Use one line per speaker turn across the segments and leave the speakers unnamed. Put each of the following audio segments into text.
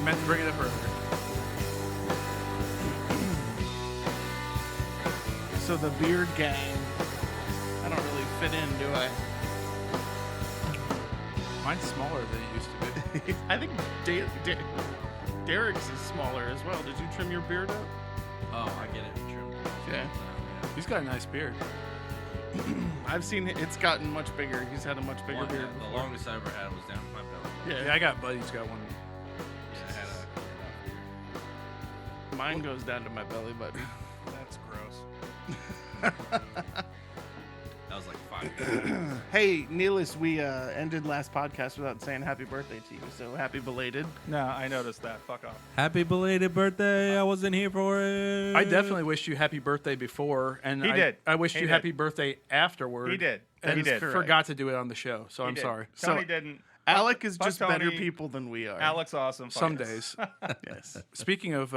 meant to bring it up earlier.
So the beard gang, I don't really fit in, do I?
Mine's smaller than it used to be.
I think Derek's is smaller as well. Did you trim your beard up?
Oh, I get it. True.
Yeah.
He's got a nice beard.
I've seen it's gotten much bigger. He's had a much bigger
One,
beard.
the
before.
longest I ever had was down to my belly.
Yeah, I got buddy's got one.
Yeah, I had a
Mine goes down to my belly button.
That's gross.
that was like 5 years.
Hey, Neelis, we ended last podcast without saying happy birthday to you, so happy belated.
No, I noticed that. Fuck off.
Happy belated birthday. I wasn't here for it.
I definitely wished you happy birthday before, and
He did.
I wished
He
you
did.
happy birthday afterward.
He did.
And
He did.
forgot to do it on the show, so
He
I'm
did.
sorry.
Tony
So-
didn't.
Alec is
Fuck
just better
Tony.
people than we are.
Alex, awesome. Fuck
Some
us.
days.
Yes.
Speaking of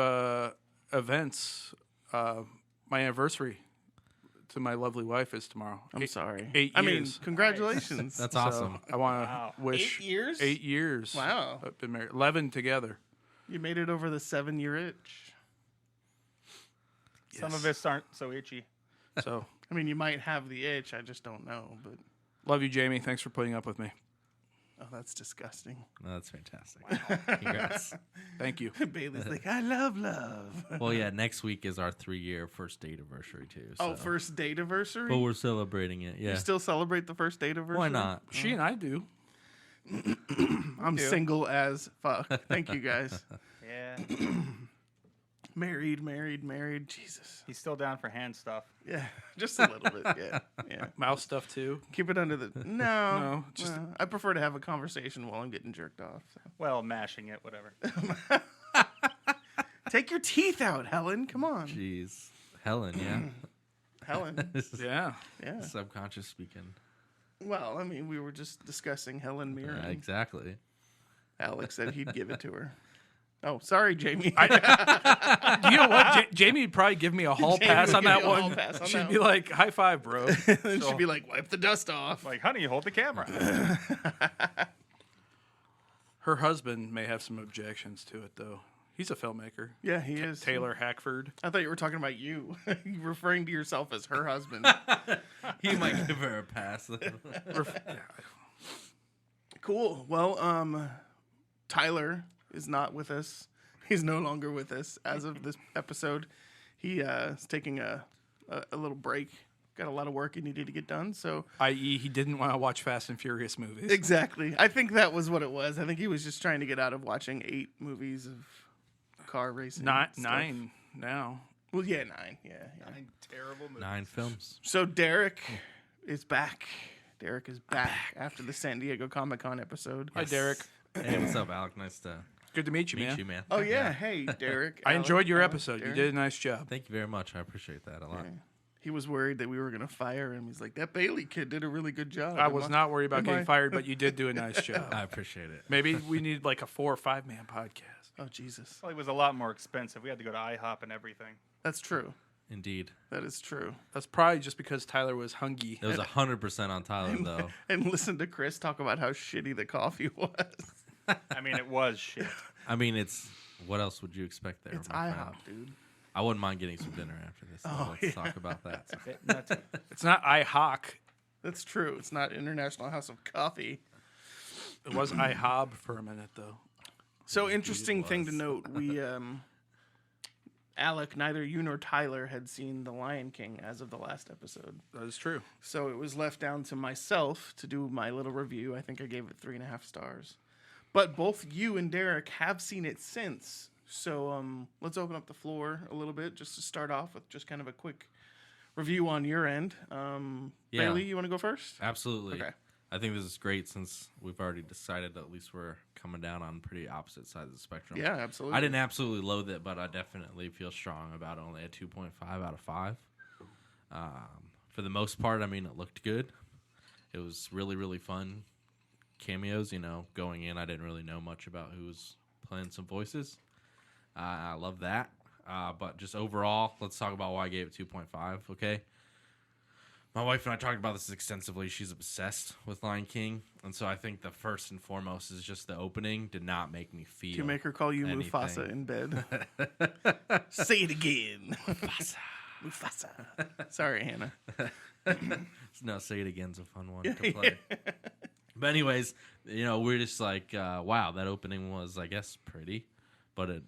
events, my anniversary to my lovely wife is tomorrow.
I'm sorry.
8
I mean,
years.
congratulations.
That's
So
awesome.
I want to
Wow.
wish
8 years?
8 years.
Wow.
I've been married. 11 together.
You made it over the 7-year itch.
Some
Yes.
of us aren't so itchy.
So
I mean, you might have the itch. I just don't know. But
love you, Jamie. Thanks for putting up with me.
oh, that's disgusting.
No, that's fantastic. Congrats.
Thank you.
Bailey's like, I love love.
Well, yeah, next week is our 3-year first date anniversry, too.
Oh,
so-
first date anniversary?
But we're celebrating it, yeah.
You still celebrate the first date anniversary?
Why not?
She and I do.
I'm
do.
single as fuck. Thank you guys.
Yeah.
Married. Jesus.
He's still down for hand stuff.
Yeah, just a little bit. Yeah, yeah.
Mouse stuff too.
Keep it under the. No,
No, just-
I prefer to have a conversation while I'm getting jerked off. So.
Well, mashing it, whatever.
Take your teeth out, Helen. Come on,
Jeez. Helen, yeah.
Helen.
Yeah.
Yeah.
Subconscious speaking.
Well, I mean, we were just discussing Helen Mirren.
Exactly.
Alex said he'd give it to her. Oh, sorry, Jamie.
You know what? Jamie would probably give me a hall
Jamie
pass
would
on
give
that
you a hall
one.
pass on
She'd
that
be
one.
like, "High five, bro."
And she'd be like, wipe the dust off.
Like, honey, hold the camera.
Her husband may have some objections to it, though. He's a filmmaker.
Yeah, he is.
Taylor Hackford.
I thought you were talking about you. You referring to yourself as her husband.
He might give her a pass.
Cool. Well, Tyler is not with us. He's no longer with us as of this episode. He is taking a little break. Got a lot of work he needed to get done. So
I.e., he didn't want to watch Fast and Furious movies.
exactly. I think that was what it was. I think he was just trying to get out of watching 8 movies of car racing.
Not
stuff.
9 now.
Well, yeah, 9. Yeah.
Terrible movie.
9 films.
So Derek is back. Derek is back after the San Diego Comic-Con episode.
Hi, Derek.
Hey, what's up, Alec? Nice to
Good to meet you, man.
meet you, man.
Oh yeah, hey Derek.
I enjoyed your
Alec,
episode.
Derek.
You did a nice job.
Thank you very much. I appreciate that a lot.
Yeah. He was worried that we were gonna fire him. He's like, that Bailey kid did a really good job.
I was not worried about
am
getting
I-
fired, but you did do a nice job.
I appreciate it.
Maybe we need like a 4 or 5 man podcast.
Oh Jesus,
Well, it was a lot more expensive. We had to go to IHOP and everything.
that's true.
Indeed.
That is true.
That's probably just because Tyler was hungry.
It was 100% on Tyler, though.
And listen to Chris talk about how shitty the coffee was.
I mean, it was shit.
I mean, it's... What else would you expect there,
It's
my
IHOP,
friend?
dude.
I wouldn't mind getting some dinner after this. though. Let's talk about that.
It's not IHOC.
That's true. It's not International House of Coffee.
It was IHOB for a minute, though.
So interesting thing to
was.
note, we Alec, neither you nor Tyler had seen The Lion King as of the last episode.
That is true.
So it was left down to myself to do my little review. I think I gave it 3.5 stars. But both you and Derek have seen it since. So let's open up the floor a little bit just to start off with just kind of a quick review on your end.
Yeah.
Bailey, you want to go first?
Absolutely.
Okay.
I think this is great since we've already decided that at least we're coming down on pretty opposite sides of the spectrum.
Yeah, absolutely.
I didn't absolutely loathe it, but I definitely feel strong about only a 2.5 out of 5. For the most part, I mean, it looked good. It was really, really fun. Cameos, going in, I didn't really know much about who was playing some voices. I love that. But just overall, let's talk about why I gave it 2.5, okay? My wife and I talked about this extensively. She's obsessed with Lion King, and so I think the first and foremost is just the opening did not make me feel.
Do you make her call you
anything.
Mufasa in bed? Say it again. Mufasa. Sorry, Hannah.
No, say it again's a fun one to play. But anyways, we're just like, wow, that opening was, I guess, pretty, but it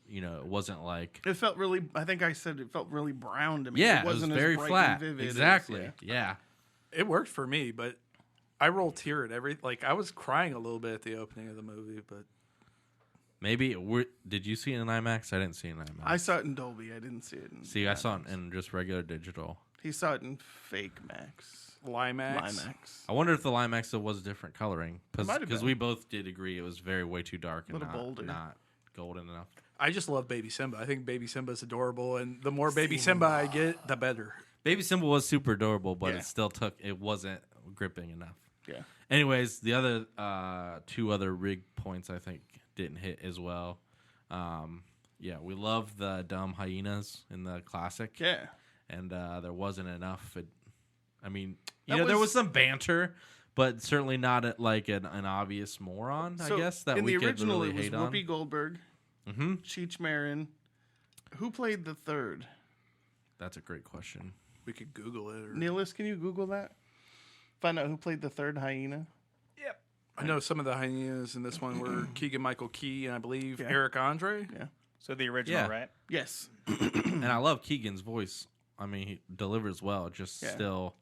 wasn't like.
It felt really. I think I said it felt really brown to me.
Yeah,
it wasn't
was very
as bright
flat.
and vivid
Exactly.
as,
Yeah.
It worked for me, but I roll tear at every. Like I was crying a little bit at the opening of the movie, but
Maybe. Did you see it in IMAX? I didn't see it in IMAX.
I saw it in Dolby. I didn't see it in.
See, I saw it in just regular digital.
He saw it in Fake Max.
Limax.
Limax.
I wonder if the Limax was different coloring
might have
because
been.
we both did agree it was way too dark and
Little bolder.
not golden enough.
I just love Baby Simba. I think Baby Simba is adorable, and the more Baby Simba I get, the better.
Baby Simba was super adorable, but
Yeah.
it wasn't gripping enough.
Yeah.
Anyways, the other two other rig points I think didn't hit as well. Yeah, we love the dumb hyenas in the classic.
Yeah.
And there wasn't enough.
That
there was
was-
some banter, but certainly not like an obvious moron.
So
I guess that
in
we
the
could
original,
really
it was
hate on.
Whoopi Goldberg,
Mm-hmm.
Cheech Marin. Who played the third?
That's a great question.
We could Google it. Or,
Neelis, can you Google that? Find out who played the third hyena.
I know some of the hyenas in this one were Keegan Michael Key and I believe
Yeah.
Eric Andre.
Yeah.
So the original,
Yeah.
right?
Yes.
And I love Keegan's voice. I mean, he delivers well. Just
Yeah.
still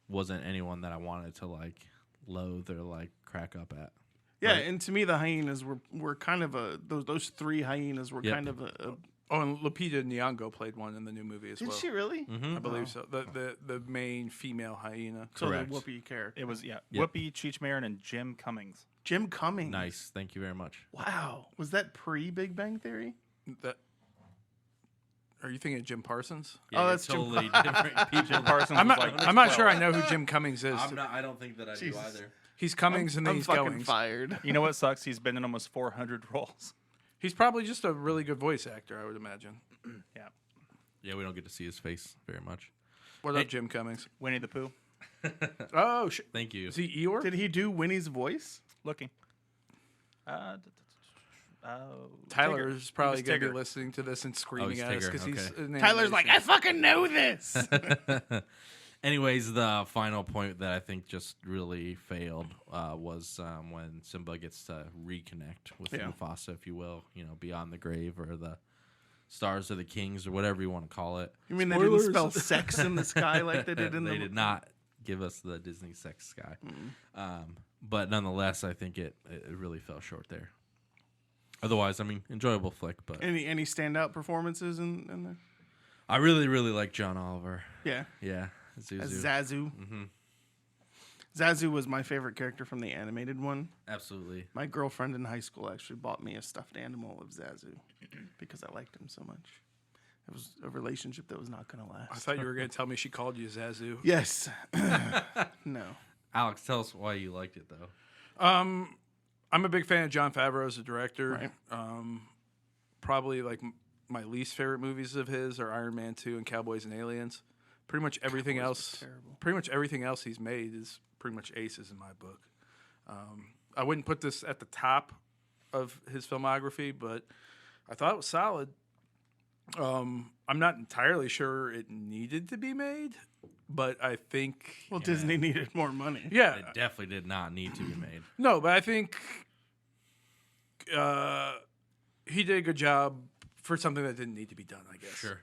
wasn't anyone that I wanted to like loathe or like crack up at.
Yeah,
Right.
and to me, the hyenas were kind of those three hyenas were
Yep.
kind of a.
Oh, and Lupita Nyong'o played one in the new movie as
Did
well.
she really?
Mm-hmm.
I believe so. The main female hyena.
So
Correct.
the Whoopi character.
It was
Yep.
Whoopi, Cheech Marin, and Jim Cummings.
Jim Cummings.
Nice. Thank you very much.
Wow. Was that pre Big Bang Theory?
That. Are you thinking of Jim Parsons?
Yeah,
Oh,
you're
that's Jim
totally different people.
Jim Parsons.
I'm
was
not.
like
I'm not sure
12.
I know who Jim Cummings is.
I don't think that I
Jesus.
do either.
He's Cummings and then
I'm
he's
fucking
Goings.
fired.
You know what sucks? He's been in almost 400 roles.
He's probably just a really good voice actor, I would imagine.
Yeah.
Yeah, we don't get to see his face very much.
What
Hey.
up, Jim Cummings?
Winnie the Pooh.
Oh, shit.
Thank you.
Is he Eeyore?
Did he do Winnie's voice?
Looking.
Tyler
Tigger.
is probably
He was
going to be
Tigger.
listening to this and screaming
he's
at us
Tigger,
because he's.
okay.
an
Tyler's like, I
animation.
fucking know this.
Anyways, the final point that I think just really failed was when Simba gets to reconnect with
Yeah.
Mufasa, if you will, beyond the grave or the stars of the kings or whatever you want to call it.
You mean they
Spoilers.
didn't spell sex in the sky like they did in
They
the
did not give us the Disney sex sky. But nonetheless, I think it really fell short there. Otherwise, I mean, enjoyable flick, but
Any standout performances in there?
I really, really like John Oliver.
Yeah.
Yeah,
As
Zuzu.
Zazu.
Mm-hmm.
Zazu was my favorite character from the animated one.
Absolutely.
My girlfriend in high school actually bought me a stuffed animal of Zazu because I liked him so much. It was a relationship that was not going to
I
last.
thought you were going to tell me she called you Zazu.
Yes. No.
Alex, tell us why you liked it, though.
I'm a big fan of Jon Favreau as a director.
Right.
Probably like my least favorite movies of his are Iron Man 2 and Cowboys and Aliens. Pretty much everything
Cowboys was
else.
terrible.
Pretty much everything else he's made is pretty much aces in my book. I wouldn't put this at the top of his filmography, but I thought it was solid. I'm not entirely sure it needed to be made, but I think
Well, Disney needed more money.
yeah,
It definitely did not need to be made.
no, but I think he did a good job for something that didn't need to be done, I guess.
Sure.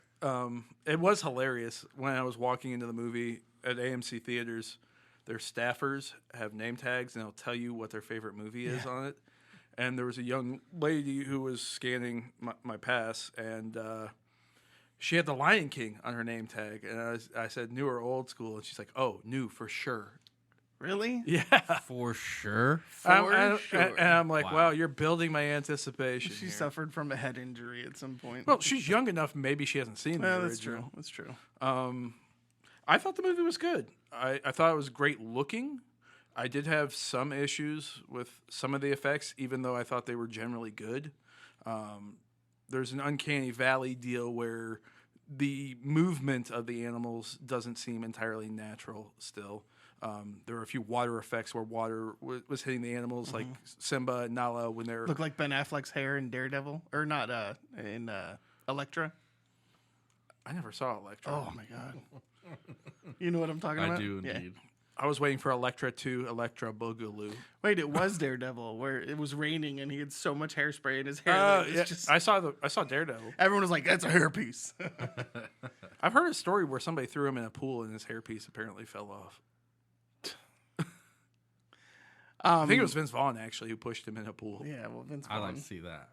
It was hilarious when I was walking into the movie at AMC theaters. Their staffers have name tags and they'll tell you what their favorite movie is on it. And there was a young lady who was scanning my pass, and she had The Lion King on her name tag. And I said, new or old school? And she's like, oh, new for sure.
Really?
Yeah.
For sure.
For sure.
And I'm like,
Wow.
wow, you're building my anticipation.
She
here.
suffered from a head injury at some point.
Well, she's young enough. Maybe she hasn't seen the
Well,
original.
that's true. That's true.
I thought the movie was good. I thought it was great looking. I did have some issues with some of the effects, even though I thought they were generally good. There's an uncanny valley deal where the movement of the animals doesn't seem entirely natural still. There were a few water effects where water was hitting the animals, like Simba and Nala when they're...
Look like Ben Affleck's hair in Daredevil, or not in Elektra.
I never saw Elektra.
Oh my god! You know what I'm talking
I
about?
do
Yeah.
indeed.
I was waiting for Elektra 2, Elektra Boogaloo.
Wait, it was Daredevil where it was raining and he had so much hairspray in his hair. That it was
Yeah,
just,
I saw Daredevil.
everyone was like, "That's a hairpiece."
I've heard a story where somebody threw him in a pool and his hairpiece apparently fell off. I think it was Vince Vaughn actually who pushed him in a pool.
Yeah, well, Vince
I like
Vaughn.
to see that.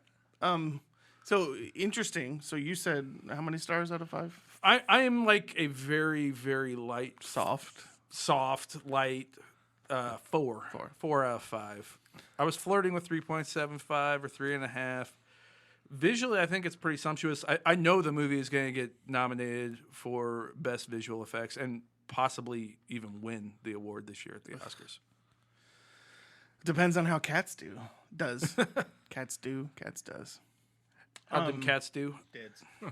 So interesting. So you said how many stars out of 5?
I am like a very, very light, soft, light 4. 4 out of 5. I was flirting with 3.75 or 3.5. Visually, I think it's pretty sumptuous. I know the movie is going to get nominated for Best Visual Effects and possibly even win the award this year at the Oscars.
Depends on how Cats do. Cats does.
How did Cats do?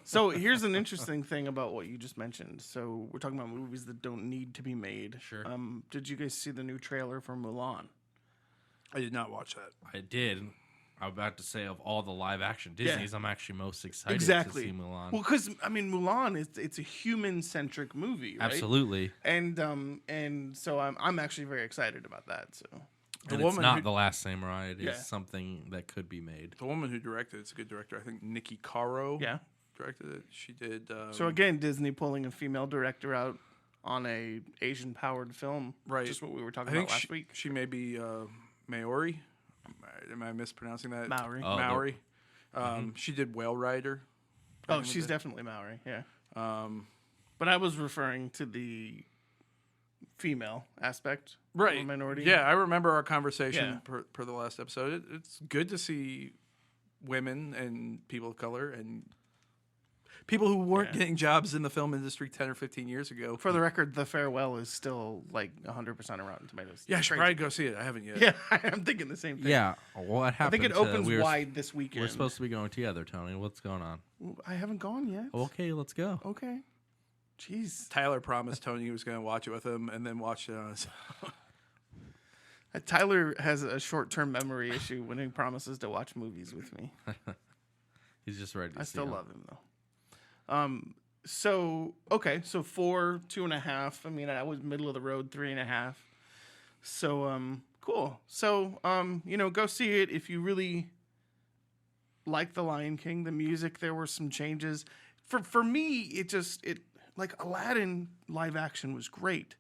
So here's an interesting thing about what you just mentioned. So we're talking about movies that don't need to be made.
Sure.
Did you guys see the new trailer for Mulan?
I did not watch that.
I did. I'm about to say of all the live action Disney's, I'm actually most excited
Exactly.
to see Mulan.
Well, because I mean, Mulan it's a human centric movie, right?
Absolutely.
And so I'm actually very excited about that. So
And it's
woman
not
who-
The Last Samurai. It is
Yeah.
something that could be made.
The woman who directed it's a good director. I think Nikki Caro
yeah.
directed it. She did.
So again, Disney pulling a female director out on a Asian powered film,
Right.
Just what we were
I
talking
think
about last week.
she may be Maori. Am I mispronouncing that?
Maori.
Oh,
Maori. She did Whale Rider.
Oh, she's definitely Maori. Yeah.
Um,
But I was referring to the female aspect,
right.
or minority.
Yeah, I remember our conversation
Yeah.
per the last episode. It's good to see women and people of color and people who weren't
Yeah.
getting jobs in the film industry 10 or 15 years ago.
For the record, The Farewell is still like 100% on Rotten Tomatoes.
Yeah, I
It's
should
crazy.
probably go see it. I haven't yet.
Yeah, I'm thinking the same thing.
Yeah. What
I
happened?
think it
to-
opens
we were,
wide this weekend.
We're supposed to be going together, Tony. What's going on?
I haven't gone yet.
Okay, let's go.
Okay. Jeez.
Tyler promised Tony he was going to watch it with him and then watch it on his
Tyler has a short-term memory issue when he promises to watch movies with me.
He's just ready to
I
see
still
him.
love him though. So okay, so 4, 2.5. I mean, I was middle of the road, 3.5. So cool. So go see it if you really like The Lion King. The music, there were some changes. For me, it like Aladdin live action was great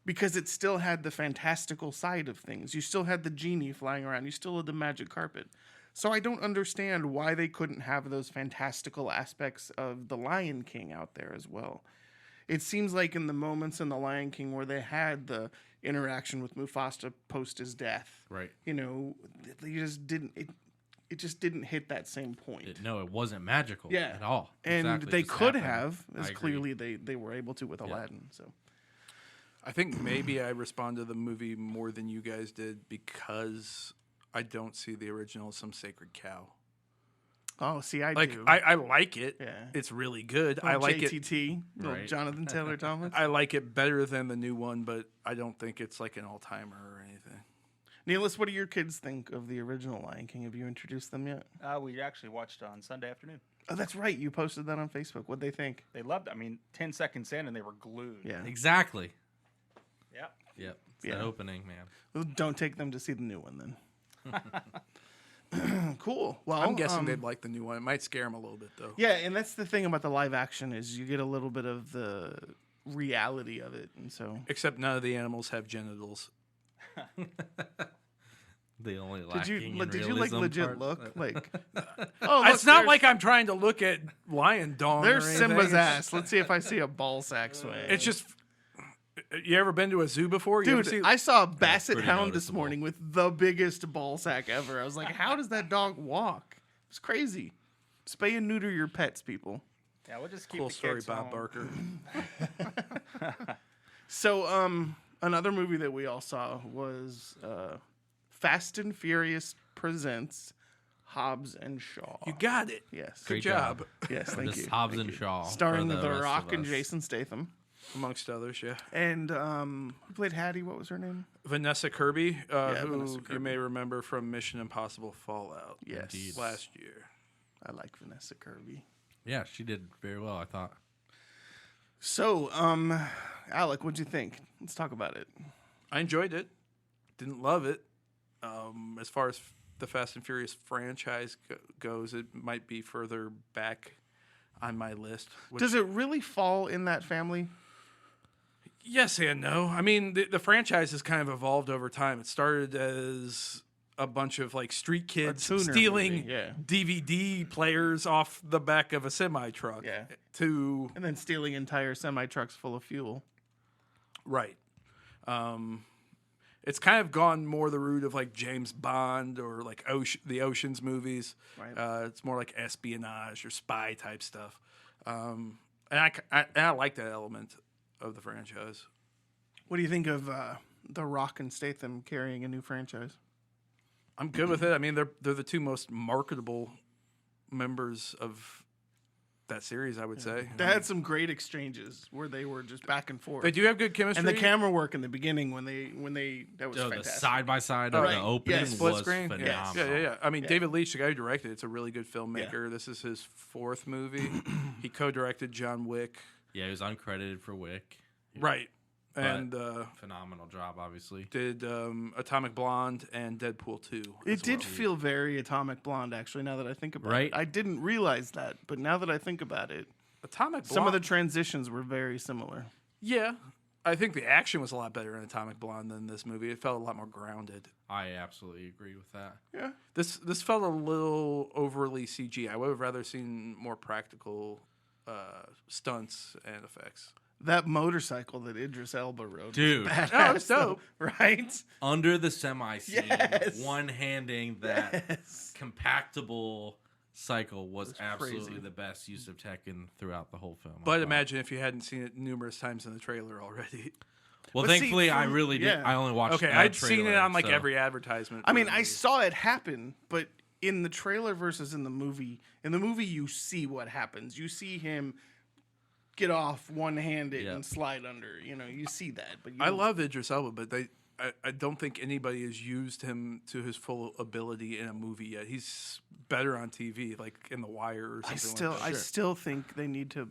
because it still had the fantastical side of things. You still had the genie flying around. You still had the magic carpet. So I don't understand why they couldn't have those fantastical aspects of The Lion King out there as well. It seems like in the moments in The Lion King where they had the interaction with Mufasa post his death,
Right.
they just didn't. It just didn't hit that same point.
No, it wasn't magical
Yeah.
at all.
And
Exactly,
they
it just
could
happened.
have,
I
as
agree.
clearly they were able to with Aladdin. So
I think maybe I respond to the movie more than you guys did because I don't see the original as some sacred cow.
oh, see, I
Like
do.
I like it.
Yeah.
It's really good. I
Little
like it.
JTT, little
Right.
Jonathan Taylor Thomas.
I like it better than the new one, but I don't think it's like an all timer or anything.
Neelis, what do your kids think of the original Lion King? Have you introduced them yet?
We actually watched it on Sunday afternoon.
Oh, that's right. You posted that on Facebook. What'd they think?
They loved it. I mean, 10 seconds in and they were glued.
Yeah.
Exactly.
Yeah.
Yep. It's
Yeah.
that opening, man.
Well, don't take them to see the new one then. Cool. Well,
I'm guessing they'd like the new one. It might scare them a little bit though.
Yeah, and that's the thing about the live action is you get a little bit of the reality of it, and so.
Except none of the animals have genitals.
The only
Did
lacking
you
in
like
realism
legit
part.
look like? Oh, look,
It's not
there's-
like I'm trying to look at lion dong.
there's
or anything.
Simba's
It's-
ass. Let's see if I see a ball sack swing.
It's just. You ever been to a zoo before? You ever
Dude,
see-
I saw a basset
pretty
hound this
noticeable.
morning with the biggest ball sack ever. I was like, how does that dog walk? It's crazy. Spay and neuter your pets, people.
Yeah, we'll just keep
cool
the
story,
kids
Bob
home.
Barker.
So, another movie that we all saw was Fast and Furious Presents Hobbs and Shaw.
You got it.
Yes.
Good
Great
job.
job.
Yes, thank
This
you.
Hobbs
Thank
and
you.
Shaw. for
Starring
the
The
rest
Rock
of
and
us.
Jason Statham.
Amongst others, yeah.
And who played Hattie? What was her name?
Vanessa Kirby, who
Vanessa
you
Kirby.
may remember from Mission Impossible Fallout
Yes.
Indeed.
last year.
I like Vanessa Kirby.
Yeah, she did very well, I thought.
So, Alec, what'd you think? Let's talk about it.
I enjoyed it. Didn't love it. As far as the Fast and Furious franchise goes, it might be further back on my list. Which,
Does it really fall in that family?
yes and no. I mean, the franchise has kind of evolved over time. It started as a bunch of like street kids
tuner
stealing
movie, yeah.
DVD players off the back of a semi truck.
Yeah.
To
And then stealing entire semi trucks full of fuel.
right. It's kind of gone more the route of like James Bond or like the Ocean's movies.
Right.
It's more like espionage or spy type stuff. And I like that element of the franchise.
What do you think of The Rock and Statham carrying a new franchise?
I'm good with it. I mean, they're the two most marketable members of that series, I would say.
They had some great exchanges where they were just back and forth.
They do have good chemistry.
And the camera work in the beginning when they that was
The
fantastic.
side by side of
Right.
the opening
Yes.
split
was
screen.
phenomenal.
Yeah. I mean,
Yeah.
David Leitch, the guy who directed it's a really good filmmaker. This is his fourth movie. He co-directed John Wick.
Yeah, he was uncredited for Wick.
Right.
But-
And
Phenomenal job, obviously.
did Atomic Blonde and Deadpool 2.
It did feel very Atomic Blonde, actually, now that I think about
Right?
it. I didn't realize that, but now that I think about it,
Atomic Blonde.
some of the transitions were very similar.
Yeah. I think the action was a lot better in Atomic Blonde than this movie. It felt a lot more grounded.
I absolutely agree with that.
Yeah.
This felt a little overly CG. I would have rather seen more practical stunts and effects.
That motorcycle that Idris Elba rode. was
Dude.
badass,
Oh, it's
though,
dope.
right?
Under the semi scene,
Yes.
one-handing that
Yes.
compactable cycle was absolutely
crazy.
the best use of tech throughout the whole film. I
But
thought.
imagine if you hadn't seen it numerous times in the trailer already.
Well,
But see,
thankfully, I
from-
really did.
yeah.
I only watched.
Okay,
that
I'd seen it
trailer,
on like
so-
every advertisement.
I
for
mean,
the
I
movie.
saw it happen, but in the trailer versus in the movie, you see what happens. You see him get off one-handed
Yeah.
and slide under. You know, you see that. But you
I
don't-
love Idris Elba, but I don't think anybody has used him to his full ability in a movie yet. He's better on TV, like in The Wire or something like that.
I still think they need to.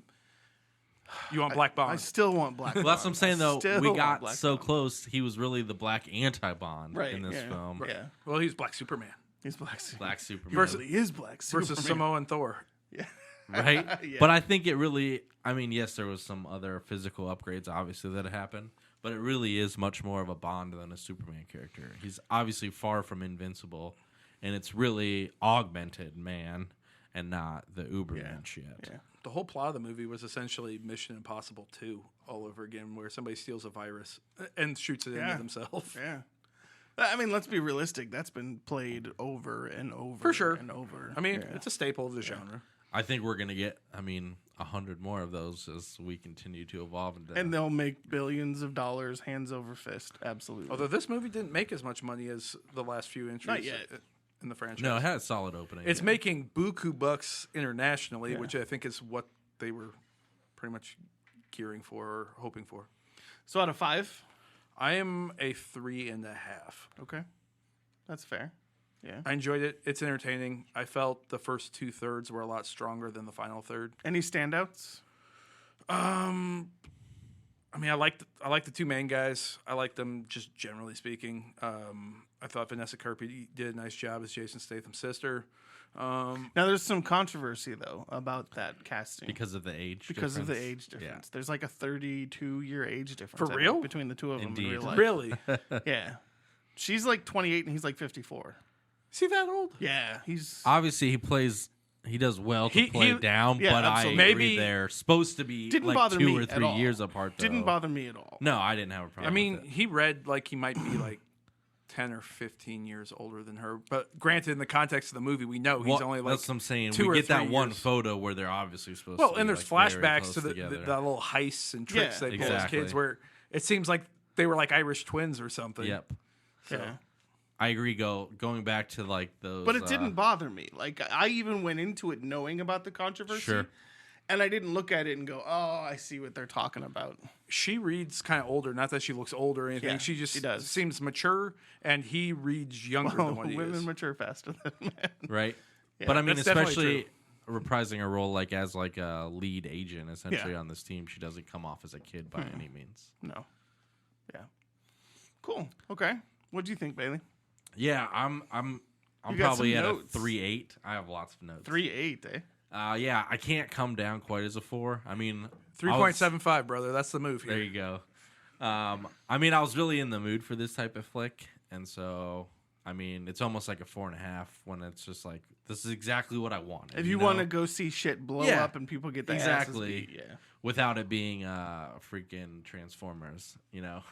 You want Black Bond?
I still want Black.
Well, that's what I'm saying, though. We got so
close.
close. He was really the black anti-Bond
Right,
in this
yeah,
film.
Yeah,
Well, he's Black Superman
he's Black.
Black Superman.
Versus-
He is Black
versus
Superman.
Samoan Thor.
Yeah.
right?
Yeah.
But I think it really, I mean, yes, there was some other physical upgrades, obviously, that happened, but it really is much more of a Bond than a Superman character. He's obviously far from invincible, and it's really augmented man and not the Uberman shit.
Yeah.
The whole plot of the movie was essentially Mission Impossible 2 all over again, where somebody steals a virus and shoots it
Yeah.
into themselves.
Yeah. I mean, let's be realistic. That's been played over and over.
For sure.
And over.
I mean,
Yeah.
it's a staple of the genre.
I think we're going to get, 100 more of those as we continue to evolve.
And they'll make billions of dollars hands over fist. Absolutely.
Although this movie didn't make as much money as the last few entries
Not yet.
in the franchise.
no, it had a solid opening.
It's making buku bucks internationally,
Yeah.
which I think is what they were pretty much gearing for or hoping for.
So out of 5.
I am a 3.5.
Okay. That's fair. Yeah.
I enjoyed it. It's entertaining. I felt the first 2/3 were a lot stronger than the final third.
Any standouts?
I mean, I like the two main guys. I like them just generally speaking. I thought Vanessa Kirby did a nice job as Jason Statham's sister.
Now, there's some controversy, though, about that casting.
because of the age
Because of the
difference.
age difference. There's like a 32-year age difference.
For
I
real?
think, between the two of them
Indeed.
in real life.
Really?
Yeah. She's like 28 and he's like 54.
Is he that old?
Yeah. He's.
Obviously, he does well to
He-
play
he-
down,
yeah,
but I
absolutely.
agree
Maybe-
they're supposed to be
Didn't
like
bother
2
me
or
at
3
all.
years apart. Though.
Didn't bother me at all.
No, I didn't have a
I
problem.
mean,
with it.
he read like he might be like 10 or 15 years older than her. But granted, in the context of the movie, we know he's
Well,
only like
that's what I'm saying.
2
We
or
get that
3
one
years.
photo where they're obviously supposed
Well,
to.
and
be,
there's
like, very
flashbacks
close
to the
together.
little heists and tricks
Yeah,
they pull as
exactly.
kids, where it seems like they were like Irish twins or something.
Yep.
Yeah.
I agree. Going back to like those,
But it didn't bother me. Like I even went into it knowing about the controversy.
Sure.
And I didn't look at it and go, "Oh, I see what they're talking about."
She reads kind of older. Not that she looks old or anything.
Yeah,
she just
she does.
seems mature, and he reads younger
Well,
than what he
women
is.
mature faster than men.
right.
Yeah,
But I mean,
that's definitely
especially reprising a role like as like a lead agent essentially on this team, she doesn't come off as a kid by any means.
No. Yeah. Cool. Okay. What do you think, Bailey?
Yeah, I'm
You got
probably
some
at
notes.
a 3.8. I have lots of notes.
3.8, eh?
Yeah, I can't come down quite as a 4. I mean,
3.75, brother. That's the move here.
There you go. I mean, I was really in the mood for this type of flick, and so I mean, it's almost like a 4.5 when it's just like this is exactly what I wanted.
If you
know?
want to go see shit blow
Yeah,
up and people get their
exactly.
asses beat, yeah.
Without it being freaking Transformers, you know.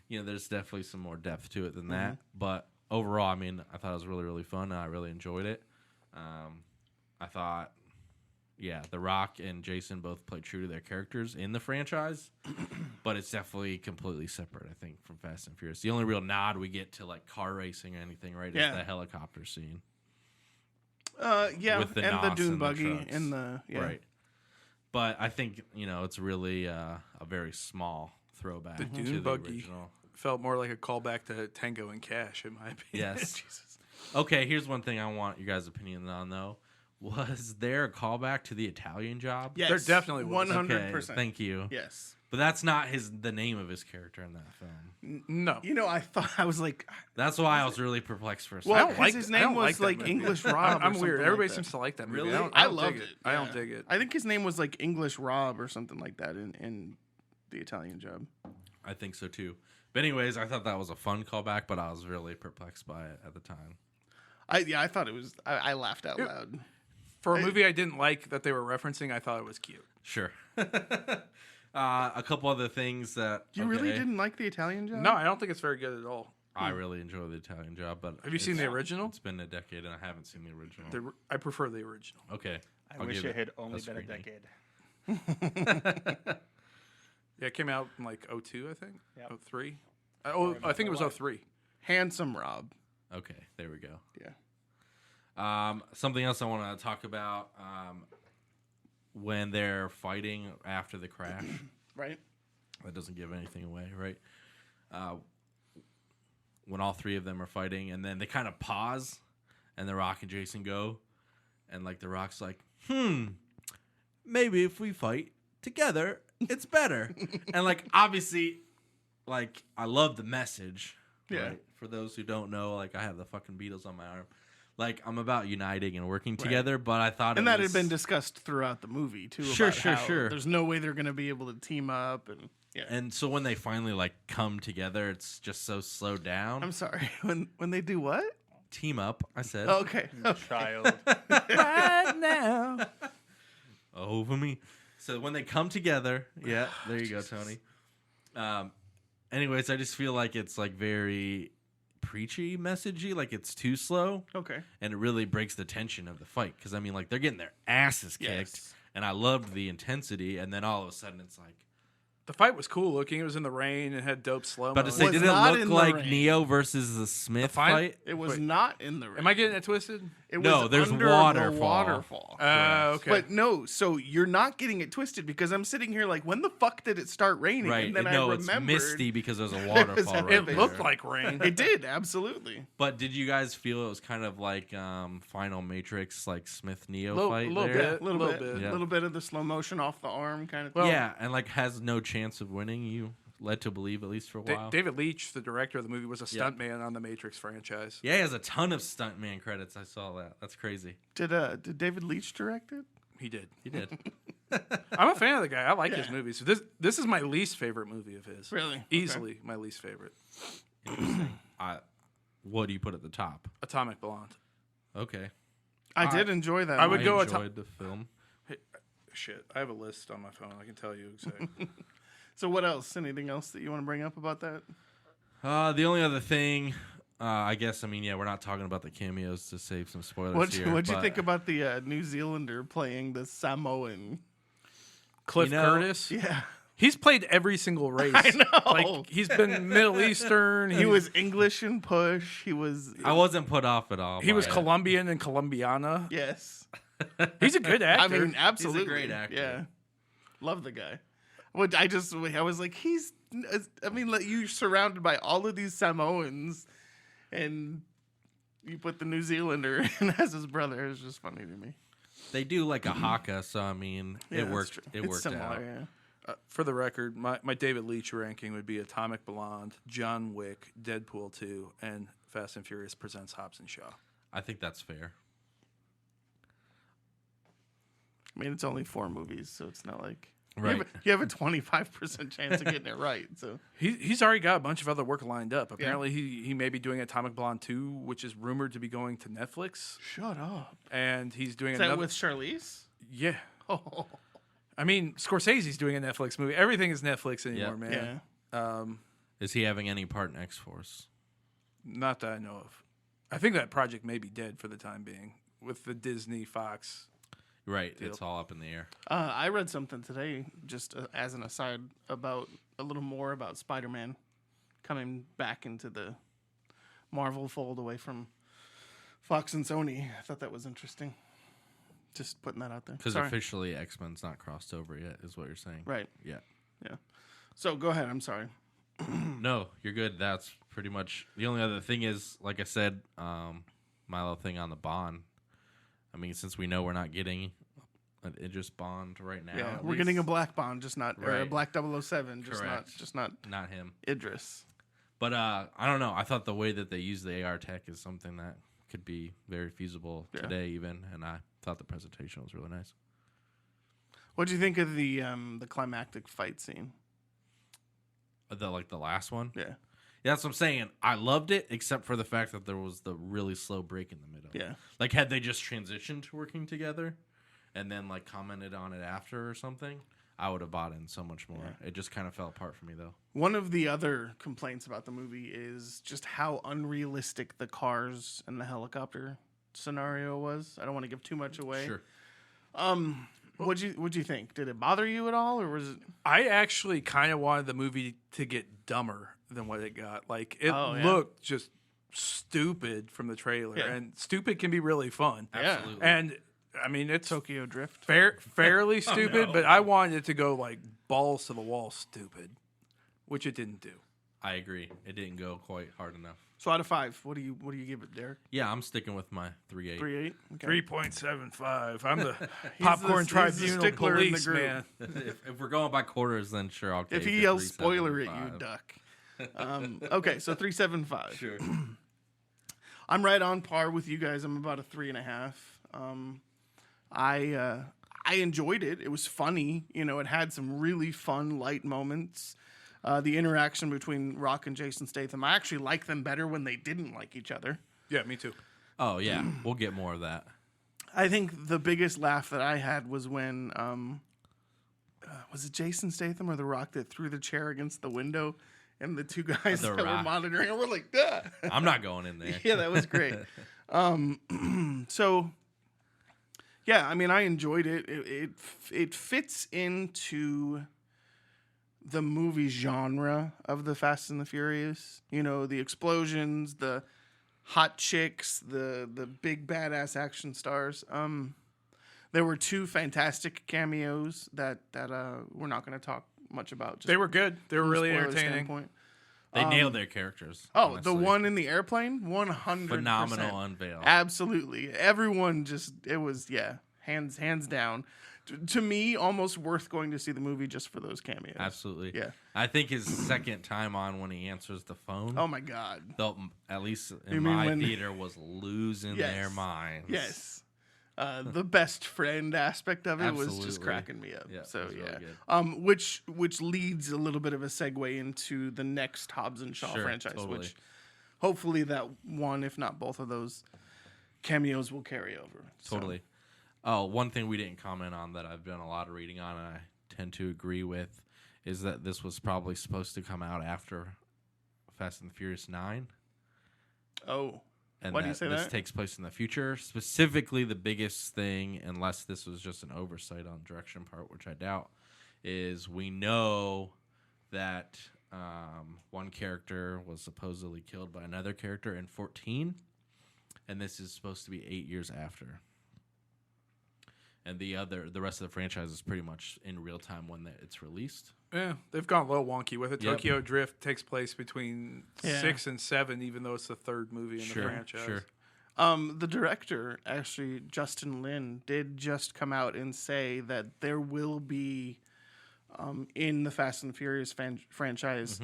You know, there's definitely some more depth to it than that. But overall, I mean, I thought it was really, really fun. And I really enjoyed it. I thought, yeah, The Rock and Jason both played true to their characters in the franchise. But it's definitely completely separate, I think, from Fast and Furious. The only real nod we get to, like, car racing or anything, right,
Yeah.
is the helicopter scene.
Yeah,
With the
and the
NOS
dune
and the
buggy
trucks.
and the
Right. But I think, you know, it's really a very small throwback
The
to
Dune
the
buggy.
original.
Felt more like a callback to Tango and Cash, in my opinion.
Yes.
Jesus.
Okay, here's one thing I want you guys' opinion on, though. Was there a callback to the Italian Job?
Yes,
There definitely was.
100%.
Okay, thank you.
Yes.
But that's not the name of his character in that film.
No.
You know, I thought I was like,
That's why I was really perplexed for a second.
well,
don't
'cause
like
his
that- I
name
don't
was
that
like
movie.
English Rob.
I'm
or
weird.
something
Everybody
like
seems
that.
to like that movie.
Really?
I
I
don't
loved
dig
it.
I don't
yeah.
dig it.
I think his name was like English Rob or something like that in the Italian Job.
I think so, too. But anyways, I thought that was a fun callback, but I was really perplexed by it at the time.
I thought it was. I laughed out loud.
For a movie I didn't like that they were referencing, I thought it was cute.
Sure. A couple other things that...
You really
okay,
didn't like the Italian Job?
No, I don't think it's very good at all.
I really enjoy the Italian Job, but...
Have you seen the original?
It's been a decade, and I haven't seen the original.
I prefer the original.
Okay.
I
I'll
wish
give
it had only
a
been a
screening.
decade.
Yeah, it came out in like 02, I think.
Yep.
03. I think it was 03.
Handsome Rob.
Okay, there we go.
Yeah.
Something else I want to talk about when they're fighting after the crash.
Right.
That doesn't give anything away, right? When all three of them are fighting, and then they kind of pause, and The Rock and Jason go, and like The Rock's like, maybe if we fight together, it's better. And like obviously, like I love the message.
Yeah.
Right? For those who don't know, like I have the fucking Beatles on my arm. Like I'm about uniting and working together, but I thought
And
it
that
was,
had been discussed throughout the movie too.
Sure,
about
sure,
how
sure.
There's no way they're going to be able to team up, and yeah.
And so when they finally like come together, it's just so slowed down.
I'm sorry. When they do what?
Team up, I said.
Okay.
Child.
Right now.
Over me. So when they come together, yeah, there you go, Tony. Anyways, I just feel like it's like very preachy, messagey, like it's too slow,
Okay.
and it really breaks the tension of the fight. Because I mean, like they're getting their asses kicked,
Yes.
and I loved the intensity, and then all of a sudden it's like.
The fight was cool looking. It was in the rain and had dope slow mo.
But to say,
Was
did it
not
look
in the
like
rain.
Neo versus the Smith
fight?
fight?
It was
Wait.
not in the rain.
Am I getting it twisted?
It
No,
was
there's
under
waterfall.
The waterfall.
Okay.
But no, so you're not getting it twisted because I'm sitting here like, when the fuck did it start raining?
Right.
And then
no,
I
it's
remembered
misty because there's a
was
waterfall
a-
right
it
there.
looked like rain.
it did, absolutely.
But did you guys feel it was kind of like Final Matrix, like Smith Neo
Little-
fight
little
there?
bit.
A little
Little
bit.
bit.
Yeah.
A little bit of the slow motion off the arm kind of
Well-
Yeah, and like has no chance of winning. You led to believe at least for a while.
David Leitch, the director of the movie, was a stuntman on the Matrix franchise.
Yeah, he has a ton of stuntman credits. I saw that. That's crazy.
Did David Leitch direct it?
He did.
He did.
I'm a fan of the guy. I like his
Yeah.
movies. This is my least favorite movie of his.
Really? Okay.
Easily my least favorite.
Interesting. What do you put at the top?
Atomic Blonde.
Okay.
I did enjoy that.
I would
I
go
enjoyed the film.
Shit, I have a list on my phone. I can tell you exactly.
So what else? Anything else that you want to bring up about that?
The only other thing, I guess, I mean, yeah, we're not talking about the cameos to save some spoilers
What'd
here.
you
but-
think about the New Zealander playing the Samoan?
Cliff
You know-
Curtis.
Yeah.
He's played every single race.
I know.
Like he's been Middle Eastern.
He was English in Push. He was.
I wasn't put off at all.
He was
by it.
Colombian and Colombiana.
Yes.
He's a good actor.
I mean, absolutely.
great actor.
Yeah. Love the guy. What I was like, you're surrounded by all of these Samoans, and you put the New Zealander in as his brother. It was just funny to me.
They do like a haka, so I mean,
Yeah,
it
that's
worked.
true.
It
It's
worked
similar,
out.
Yeah.
For the record, my David Leitch ranking would be Atomic Blonde, John Wick, Deadpool 2, and Fast and Furious Presents Hobbs and Shaw.
I think that's fair.
I mean, it's only 4 movies, so it's not like
Right.
you have a 25% chance of getting it right. So
He's already got a bunch of other work lined up. Apparently, he may be doing Atomic Blonde 2, which is rumored to be going to Netflix.
shut up.
And he's doing
Is
another.
that with Charlize?
Yeah.
Oh,
I mean, Scorsese's doing a Netflix movie. Everything is Netflix anymore,
Yeah.
man.
Is he having any part in X Force?
Not that I know of. I think that project may be dead for the time being with the Disney Fox.
Right. It's all up in the air.
I read something today, just as an aside, about a little more about Spider-Man coming back into the Marvel fold away from Fox and Sony. I thought that was interesting. Just putting that out there.
Because
Sorry.
officially X Men's not crossed over yet, is what you're saying.
Right.
Yeah.
Yeah. So go ahead. I'm sorry.
No, you're good. That's pretty much the only other thing is, like I said, my little thing on the Bond. I mean, since we know we're not getting an Idris Bond right now,
Yeah,
at
we're getting a
least,
black Bond, just not or a
Right.
black 007, just
Correct.
not
not him.
Idris.
But I don't know. I thought the way that they use the AR tech is something that could be very feasible
Yeah.
today, even. And I thought the presentation was really nice.
What do you think of the climactic fight scene?
The last one.
Yeah.
Yeah, that's what I'm saying. I loved it, except for the fact that there was the really slow break in the middle.
Yeah.
Like, had they just transitioned to working together and then, like, commented on it after or something, I would have bought in so much more. It just kind of fell apart for me, though.
One of the other complaints about the movie is just how unrealistic the cars and the helicopter scenario was. I don't want to give too much away.
Sure.
What'd you think? Did it bother you at all, or was it?
I actually kind of wanted the movie to get dumber than what it got. Like, it
Oh, yeah.
looked just stupid from the trailer.
Yeah.
And stupid can be really fun.
Absolutely.
And, I mean, it's
Tokyo Drift?
fairly stupid,
no.
but I wanted it to go, like, balls to the wall stupid, which it didn't do.
I agree. It didn't go quite hard enough.
So out of 5, what do you give it, Derek?
Yeah, I'm sticking with my 3.8.
3.8. Okay.
3.75. I'm the
He's
popcorn
the- he's the
tribunal
stickler in the
police,
group.
man.
if we're going by quarters, then sure, I'll take
If he
it,
yells spoiler at you,
3.75.
duck. Okay, so 3.75.
Sure.
I'm right on par with you guys. I'm about a 3.5. I enjoyed it. It was funny. You know, it had some really fun, light moments. The interaction between Rock and Jason Statham. I actually like them better when they didn't like each other.
Yeah, me too.
Oh, yeah. We'll get more of that.
I think the biggest laugh that I had was when was it Jason Statham or The Rock that threw the chair against the window, and the two guys
The
that were
Rock.
monitoring it were like, duh.
I'm not going in there.
Yeah, that was great. So, yeah, I mean, I enjoyed it. It fits into the movie genre of the Fast and the Furious. You know, the explosions, the hot chicks, the big badass action stars. There were 2 fantastic cameos that we're not going to talk much about. Just
They were good. They were
from a
really
spoiler
entertaining.
standpoint.
They nailed their characters.
Oh,
honestly.
the one in the airplane, 100%.
Phenomenal unveil.
Absolutely. Everyone just, it was, hands down. To me, almost worth going to see the movie just for those cameos.
Absolutely.
Yeah.
I think his second time on when he answers the phone,
Oh my God.
at least
You
in
mean
my
when-
theater, was losing
Yes.
their minds.
Yes. The best friend aspect of it was just
Absolutely.
cracking me up.
Yeah,
So
it was really
yeah.
good.
Which leads a little bit of a segue into the next Hobbs and Shaw
Sure,
franchise,
totally.
which hopefully that one, if not both of those cameos will carry over. So,
Totally. Oh, one thing we didn't comment on that I've done a lot of reading on and I tend to agree with is that this was probably supposed to come out after Fast and the Furious 9.
oh,
And
Why do you say
this
that?
takes place in the future. Specifically, the biggest thing, unless this was just an oversight on direction part, which I doubt, is we know that one character was supposedly killed by another character in 14, and this is supposed to be 8 years after. And the rest of the franchise is pretty much in real time when it's released.
Yeah, they've gone a little wonky with it.
Yep.
Tokyo Drift takes place between
Yeah.
6 and 7, even though it's the third movie in the franchise.
Sure.
The director, actually, Justin Lin, did just come out and say that there will be, in the Fast and Furious franchise,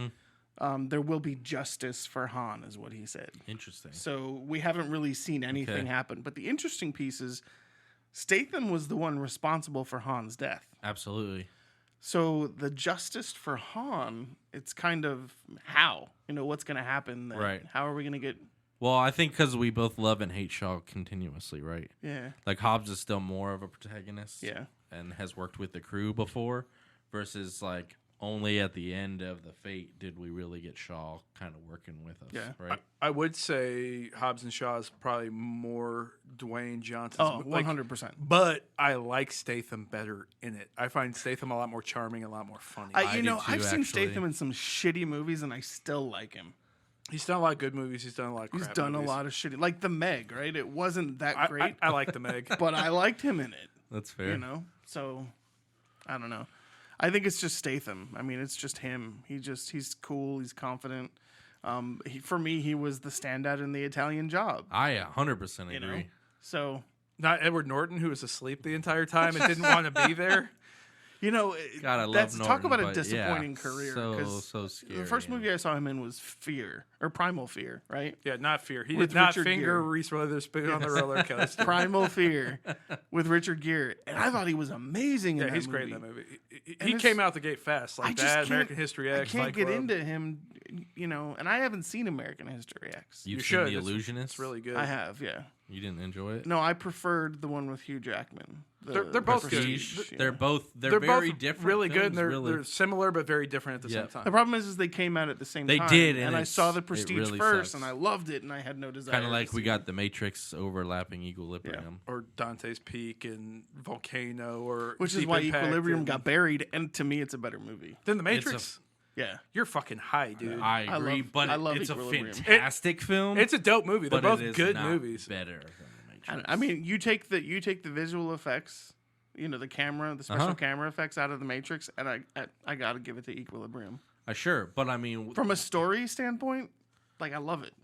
there will be justice for Han, is what he said.
Interesting.
So we haven't really seen anything
Okay.
happen. But the interesting piece is Statham was the one responsible for Han's death.
Absolutely.
So the justice for Han, it's kind of how, what's going to happen. Then?
Right.
How are we going to get?
Well, I think because we both love and hate Shaw continuously, right?
Yeah.
Like Hobbs is still more of a protagonist,
Yeah.
and has worked with the crew before, versus like only at the end of the Fate did we really get Shaw kind of working with us,
Yeah.
right?
I would say Hobbs and Shaw is probably more Dwayne Johnson's.
Oh,
like,
100%.
but I like Statham better in it. I find Statham a lot more charming, a lot more funny.
I do too,
I've seen
actually.
Statham in some shitty movies, and I still like him.
He's done a lot of good movies. He's done a lot of crap
He's done
movies.
a lot of shitty, like The Meg, right? It wasn't that great,
I like the Meg.
but I liked him in it.
That's fair.
So I don't know. I think it's just Statham. I mean, it's just him. He's cool. He's confident. For me, he was the standout in The Italian Job.
I 100% agree.
You know, so
Not Edward Norton, who was asleep the entire time and didn't want to be there.
God, I love
that's
Norton.
talk about a
but
disappointing
yeah,
career.
So
'cause
scary.
the first
yeah.
movie I saw him in was Fear or Primal Fear, right?
Yeah, not Fear. He
With
did not
Richard
finger
Gere.
Reese Witherspoon on the roller coaster.
Primal Fear with Richard Gere, and I thought he was amazing.
Yeah,
in that
he's
movie.
great in that movie.
And
He
it's-
came out the gate fast,
I
like
just
that,
can't-
American History X.
I can't
Fight
get
Club.
into him, and I haven't seen American History X.
You've
You
seen
should.
The
It's-
Illusionist?
It's really good.
I have, yeah.
You didn't enjoy it?
No, I preferred the one with Hugh Jackman.
They're both good.
Prestige.
yeah.
They're
They're
very
both
different.
really good.
films,
And
really.
they're similar but very different at the
Yep.
same
The
time.
problem is they came out at the same
They
time.
did, and
I
it's-
saw the
it
Prestige
really
first,
sucks.
and I loved it, and I had no desire.
Kind of like
to
we
see
got The Matrix overlapping Equilibrium.
Or Dante's Peak and Volcano, or
which is
Deep
why
Impact
Equilibrium
and-
got buried, and to me, it's a better movie.
Then The
It's a-
Matrix.
Yeah,
You're fucking high, dude.
I
I
agree,
love-
but
I love
it's a
Equilibrium.
fantastic film.
It's a dope movie. They're
but
both
it is
good
not
movies.
better than The Matrix.
I mean, you take the visual effects, the camera, the special camera effects out of the Matrix, and I got to give it to Equilibrium.
Sure, but I mean,
From a story standpoint, I love it.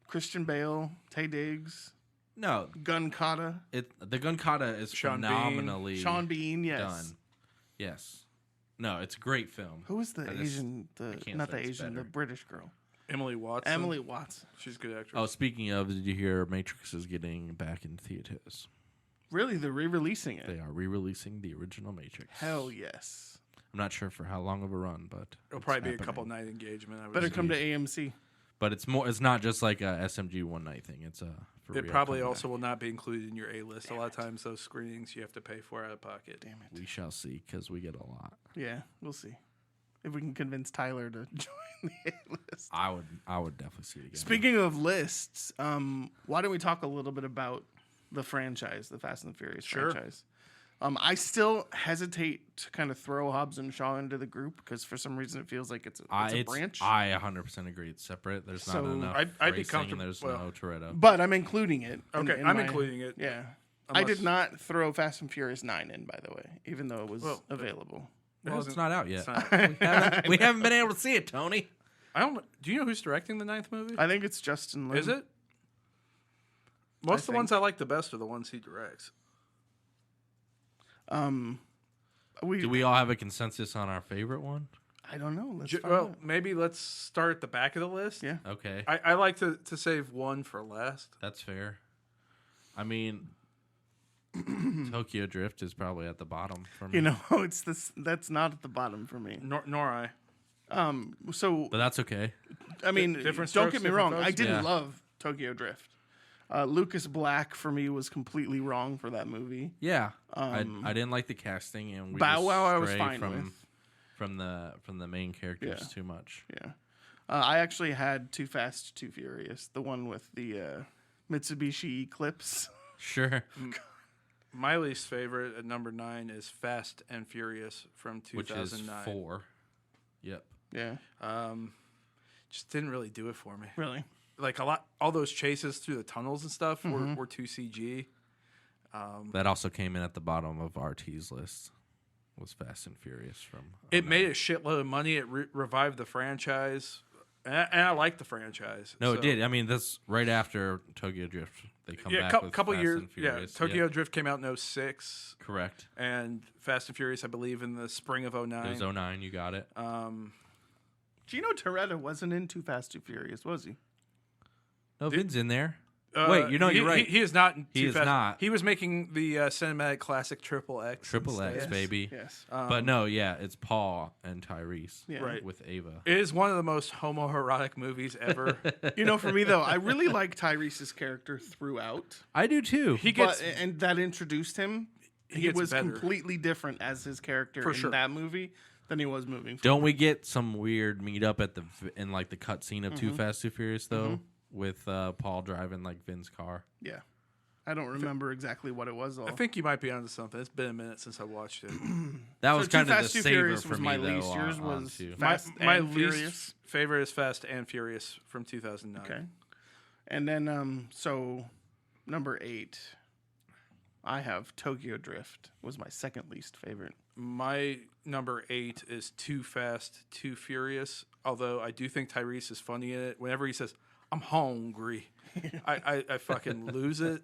Christian Bale, Tay Diggs,
no,
Gun Kata,
the Gun Kata is
Sean Bean,
phenomenally
Sean Bean, yes.
done. Yes, no, it's a great film.
Who was the
I just-
Asian?
can't
Not the
say it's
Asian, the
better.
British girl,
Emily Watson.
Emily Watson.
She's a good actress.
Oh, speaking of, did you hear Matrix is getting back in theaters?
Really, they're re-releasing it.
They are re-releasing the original Matrix.
Hell yes.
I'm not sure for how long of a run, but
It'll
it's
probably be a
happening.
couple night engagement. I would
Better
assume.
come to AMC.
But it's more. It's not just like a SMG one night thing. It's a. For
It
real
probably
comeback.
also will not be included in your A list. A lot of times, those screenings you have to pay for out of pocket.
Damn it.
We shall see because we get a lot.
Yeah, we'll see if we can convince Tyler to join the A-list.
I would definitely see it again.
Speaking of lists, why don't we talk a little bit about the franchise, the Fast and the Furious
Sure.
franchise? I still hesitate to kind of throw Hobbs and Shaw into the group because for some reason it feels like it's a branch.
I 100% agree. It's separate. There's
So,
not enough.
I'd be
racing,
comfortable-
There's
well-
no Toretto.
but I'm including it.
Okay,
in
I'm
my-
including it.
Yeah. I
Unless-
did not throw Fast and Furious 9 in, by the way, even though it was
Well,
available.
Well, it's not out yet.
It's not-
we haven't been able to see it, Tony.
I don't. Do you know who's directing the 9th movie?
I think it's Justin Lin.
Is it? Most of the ones
think.
I like the best are the ones he directs.
Do we all have a consensus on our favorite one?
I don't know. Let's find
Well,
out.
maybe let's start at the back of the list.
Yeah.
Okay,
I like to save one for last.
that's fair. I mean, Tokyo Drift is probably at the bottom for me.
It's this. That's not at the bottom for me.
Nor I.
So
But that's okay.
I mean,
different
don't
strokes,
get me
different
wrong.
folks.
I didn't
Yeah.
love Tokyo Drift. Lucas Black for me was completely wrong for that movie.
Yeah, I didn't like the casting, and we
Bow
just
Wow I was
stray
fine
from
with.
from the main characters
Yeah.
too much.
Yeah, I actually had Too Fast, Too Furious, the one with the Mitsubishi Eclipse.
Sure.
My least favorite at number 9 is Fast and Furious from
which is
2009.
4. Yep.
Yeah,
Just didn't really do it for me.
really.
Like all those chases through the tunnels and stuff were too CG.
That also came in at the bottom of RT's list. Was Fast and Furious from.
It made a shitload of money. It revived the franchise, and I like the franchise.
No,
So-
it did. I mean, that's right after Tokyo Drift. They come back with
couple
Fast
years.
and Furious.
Tokyo
Yep.
Drift came out in 06,
Correct.
and Fast and Furious, I believe, in the spring of 09.
It was 09. You got it.
Gino Toretta wasn't in Too Fast, Too Furious, was he?
No, Vin's in there. Wait, you're right.
He is not.
He
Too
is
Fast.
not.
He was making the cinematic classic Triple X.
Triple X,
instead.
baby.
Yes.
But no, yeah, it's Paul and Tyrese.
Yeah.
Right.
With Ava.
It is one of the most homoerotic movies ever.
You know, for me though, I really like Tyrese's character throughout.
I do too.
He gets
And that introduced him.
He
He
gets
was
better.
completely different as his character
For
in
sure.
that movie than he was moving forward.
Don't we get some weird meetup at in like the cutscene of Too Fast, Too Furious though, with Paul driving like Vin's car?
Yeah. I don't remember exactly what it was though.
I think you might be onto something. It's been a minute since I watched it.
That was
Too
kind of the
Fast, Too
saver
Furious
for
was
me
my
though.
least. Yours
on
was
two.
Fast
my
and
least
Furious.
favorite is Fast and Furious from 2009.
Okay. And then so number 8, I have Tokyo Drift was my second least favorite.
My number 8 is Too Fast, Too Furious. Although I do think Tyrese is funny in it. Whenever he says, "I'm hungry," I fucking lose it.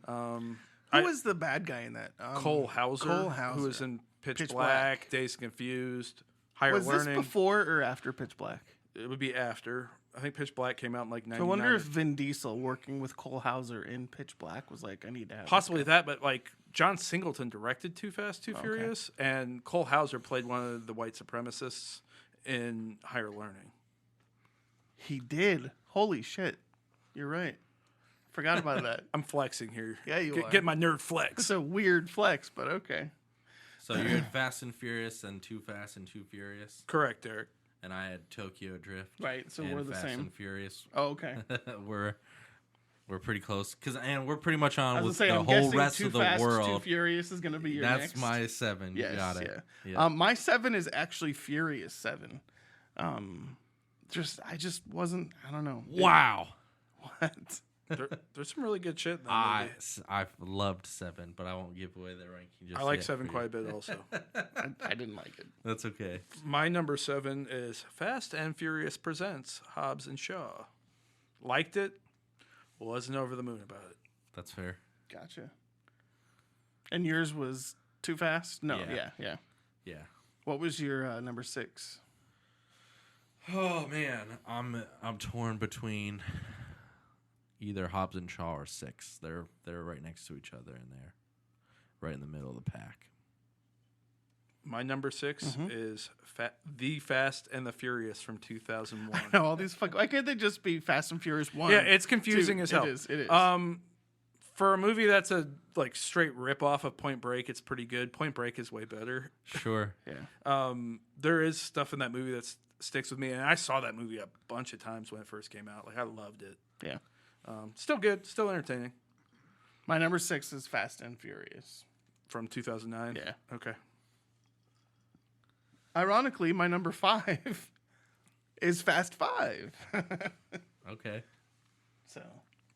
Who was the bad guy in that?
Cole Hauser,
Cole Hauser.
who was in Pitch,
Pitch
Black,
Black.
Dazed and Confused, Higher
Was
Learning.
this before or after Pitch Black?
It would be after. I think Pitch Black came out in like 99.
So I wonder if Vin Diesel working with Cole Hauser in Pitch Black was like, I need to have this
possibly
guy.
that, but like John Singleton directed Too Fast, Too Furious, and Cole Hauser played one of the white supremacists in Higher Learning.
He did. Holy shit. You're right. Forgot about that.
I'm flexing here.
Yeah, you are.
Get my nerd
It's
flex.
a weird flex, but okay.
So you had Fast and Furious and Too Fast and Too Furious,
Correct, Derek.
and I had Tokyo Drift.
Right, so
and
we're the
Fast
same.
and Furious.
Oh, okay.
we're pretty close and we're pretty much on
I was
with
gonna say,
the
I'm
whole
guessing
rest
Too
of the
Fast, Too
world.
Furious is going to be your
That's
next.
my 7.
Yes,
You got it.
yeah.
Yeah.
My 7 is actually Furious 7. I just wasn't. I don't know.
Wow.
What?
There's some really good shit in that movie.
I've loved 7, but I won't give away the ranking. Just
I like
yet
7
for
quite a
you.
bit also.
I didn't like it.
That's okay.
My number 7 is Fast and Furious Presents Hobbs and Shaw. Liked it, wasn't over the moon about it.
That's fair.
Gotcha. And yours was Too Fast? No,
Yeah.
yeah.
Yeah.
What was your number 6?
Oh man, I'm torn between either Hobbs and Shaw or 6. They're right next to each other in there, right in the middle of the pack.
My number 6
Mm-hmm.
is The Fast and the Furious from 2001.
No, all these why can't they just be Fast and Furious 1?
Yeah, it's confusing
2?
as hell.
It is.
For a movie that's a like straight rip off of Point Break, it's pretty good. Point Break is way better.
Sure.
Yeah.
There is stuff in that movie that sticks with me, and I saw that movie a bunch of times when it first came out. Like I loved it.
Yeah.
Still good, still entertaining.
My number 6 is Fast and Furious.
From 2009.
Yeah.
Okay.
Ironically, my number 5 is Fast 5.
Okay.
So,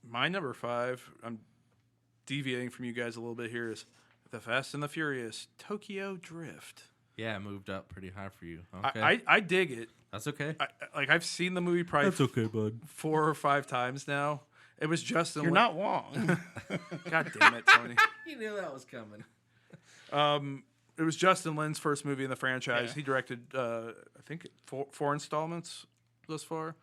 My number 5, I'm deviating from you guys a little bit here, is The Fast and the Furious Tokyo Drift.
Yeah, it moved up pretty high for you. Okay.
I dig it.
That's okay.
I've seen the movie probably
okay, bud.
4 or 5 times now. It was Justin.
you're not wrong.
God damn it, Tony.
You knew that was coming.
It was Justin Lin's first movie in the franchise.
Yeah.
He directed, I think, four installments thus far.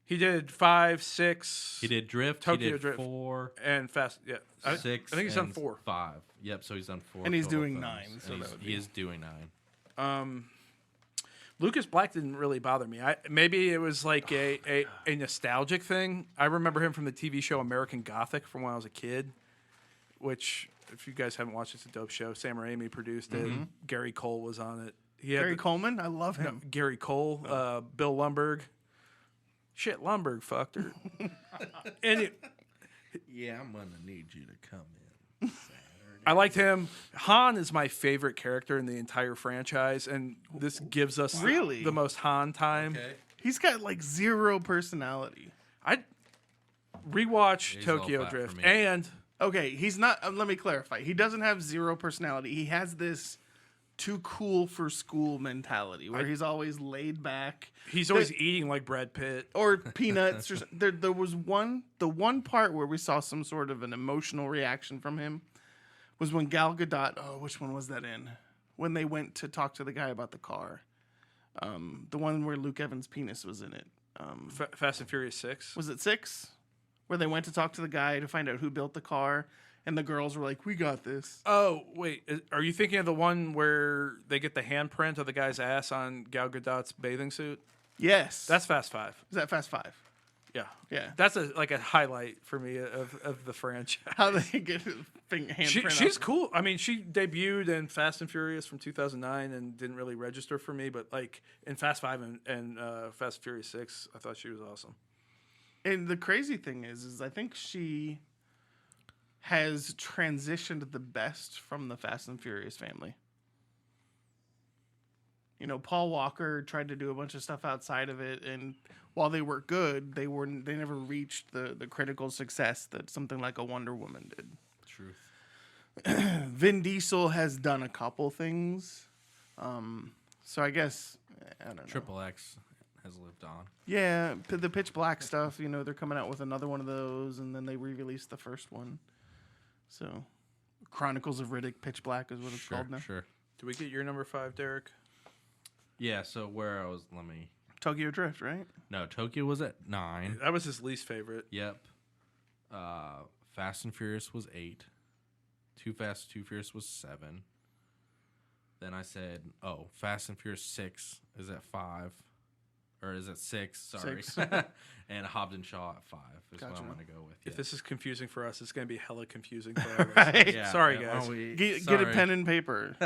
He did 5, 6.
He did Drift.
Tokyo
he did
Drift.
4,
And Fast. Yeah,
6.
I think he's done
and
4.
5. Yep. So he's done 4.
And he's
total
doing
films.
9, so
And
that would
he
be-
is doing 9.
Lucas Black didn't really bother me. Maybe it was like a nostalgic thing. I remember him from the TV show American Gothic from when I was a kid, which, if you guys haven't watched, it's a dope show. Sam Raimi produced it. Gary Cole was on it. He had
Gary Coleman, I love him.
Gary Cole, Bill Lumberg. Shit, Lumberg fucked her. And
Yeah, I'm gonna need you to come in
I liked him. Han is my favorite character in the entire franchise, and this gives us
Really?
the most Han time.
Okay.
He's got like zero personality.
I rewatch
He's all
Tokyo
flat for
Drift,
me.
and
Okay, he's not. Let me clarify. He doesn't have zero personality. He has this too cool for school mentality where he's always laid back.
he's always eating like Brad Pitt.
Or peanuts. Or there was the one part where we saw some sort of an emotional reaction from him was when Gal Gadot. Oh, which one was that in? When they went to talk to the guy about the car. The one where Luke Evans' penis was in it.
Fast and Furious 6.
Was it 6? Where they went to talk to the guy to find out who built the car, and the girls were like, "We got this."
Oh, wait. Are you thinking of the one where they get the handprint of the guy's ass on Gal Gadot's bathing suit?
Yes.
That's Fast 5.
Is that Fast 5?
Yeah.
Yeah.
That's a highlight for me of the franchise.
How they get his handprint.
She's
on-
cool. I mean, she debuted in Fast and Furious from 2009 and didn't really register for me, but like in Fast 5 and Fast and Furious 6, I thought she was awesome.
And the crazy thing is I think she has transitioned the best from the Fast and Furious family. You know, Paul Walker tried to do a bunch of stuff outside of it, and while they were good, they never reached the critical success that something like a Wonder Woman did.
Truth.
Vin Diesel has done a couple things. So I guess I don't know.
Triple X has lived on.
Yeah, the Pitch Black stuff, you know, they're coming out with another one of those, and then they re-released the first one. So, Chronicles of Riddick Pitch Black is what it's
Sure,
called now.
sure.
Do we get your number 5, Derek?
Yeah. So where I was,
Tokyo Drift, right?
No, Tokyo was at 9.
That was his least favorite.
Yep. Fast and Furious was 8. Too Fast, Too Furious was 7. Then I said, Fast and Furious 6 is at 5. Or is it 6? Sorry.
6.
And Hobbs and Shaw at 5 is what
Gotcha.
I'm going to go with.
If
yeah.
this is confusing for us, it's going to be hella confusing for others.
Right.
Yeah,
Sorry,
yeah,
guys.
well, we-
Get a
sorry.
pen and paper.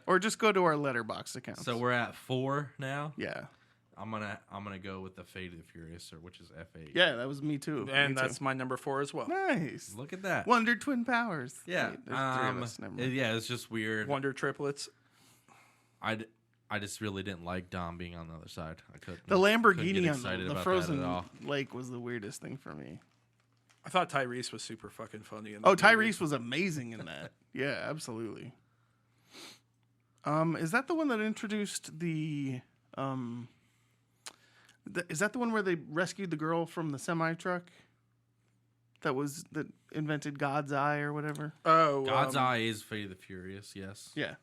Or just go to our letterbox account.
So we're at 4 now.
yeah.
I'm gonna go with the Fate of the Furious, or which is F8.
Yeah, that was me too.
And
Me
that's
too.
my number 4 as well.
Nice.
Look at that.
Wonder Twin Powers.
Yeah.
Wait, there's 3 of us. Never mind.
Yeah, it's just weird.
Wonder Triplets.
I just really didn't like Dom being on the other side. I couldn't.
The
couldn't
Lamborghini
get
on
excited
the
about
frozen
that at all.
lake was the weirdest thing for me.
I thought Tyrese was super fucking funny. In
Oh,
that movie.
Tyrese was amazing in that. Yeah, absolutely. Is that the one that introduced the is that the one where they rescued the girl from the semi truck? That invented God's Eye or whatever.
Oh,
God's Eye is Fate of the Furious. Yes.
Yeah,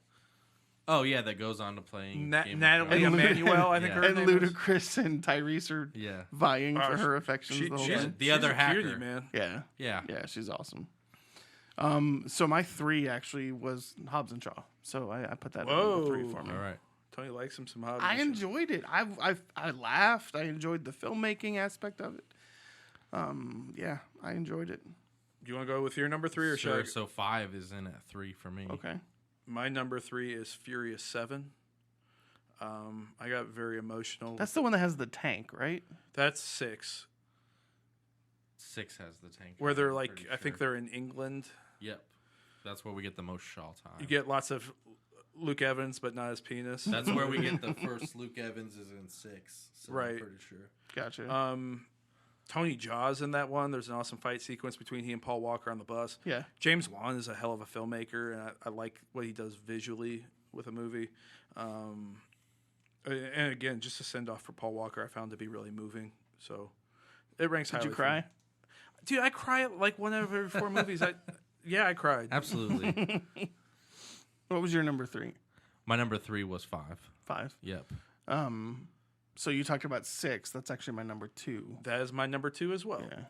Oh yeah, that goes on to playing Game of
Natalie
Thrones.
Emmanuel, I think
Yeah.
her
and
name is.
Ludacris and Tyrese are
Yeah.
vying
Oh,
for her affections. the whole
she's
time.
The other
a cutie,
hacker.
man.
Yeah,
Yeah.
yeah, she's awesome. So my 3 actually was Hobbs and Shaw. So I put that at number 3
Whoa.
for me.
All right.
Tony likes him some Hobbs.
I
and shit.
enjoyed it. I laughed. I enjoyed the filmmaking aspect of it. Yeah, I enjoyed it.
Do you want to go with your number 3 or
Sure.
should
So 5 is in at 3 for me.
Okay.
my number 3 is Furious 7. I got very emotional.
That's the one that has the tank, right?
That's 6.
6 has the tank.
Where they're
I'm
like,
pretty
I think
sure.
they're in England.
Yep. That's where we get the most Shaw time.
You get lots of Luke Evans, but not his penis.
That's where we get the first Luke Evans is in 6. So
Right.
I'm pretty sure.
Gotcha.
Tony Jaa's in that one. There's an awesome fight sequence between he and Paul Walker on the bus.
yeah.
James Wan is a hell of a filmmaker, and I like what he does visually with a movie. And again, just a send off for Paul Walker, I found to be really moving. So it ranks
Did
highly.
you
for
cry?
me. Dude, I cry at like one of every 4 movies. I cried.
Absolutely.
What was your number 3?
My number 3 was 5.
5.
Yep.
So you talked about 6. That's actually my number 2.
That is my number 2 as well.
Yeah.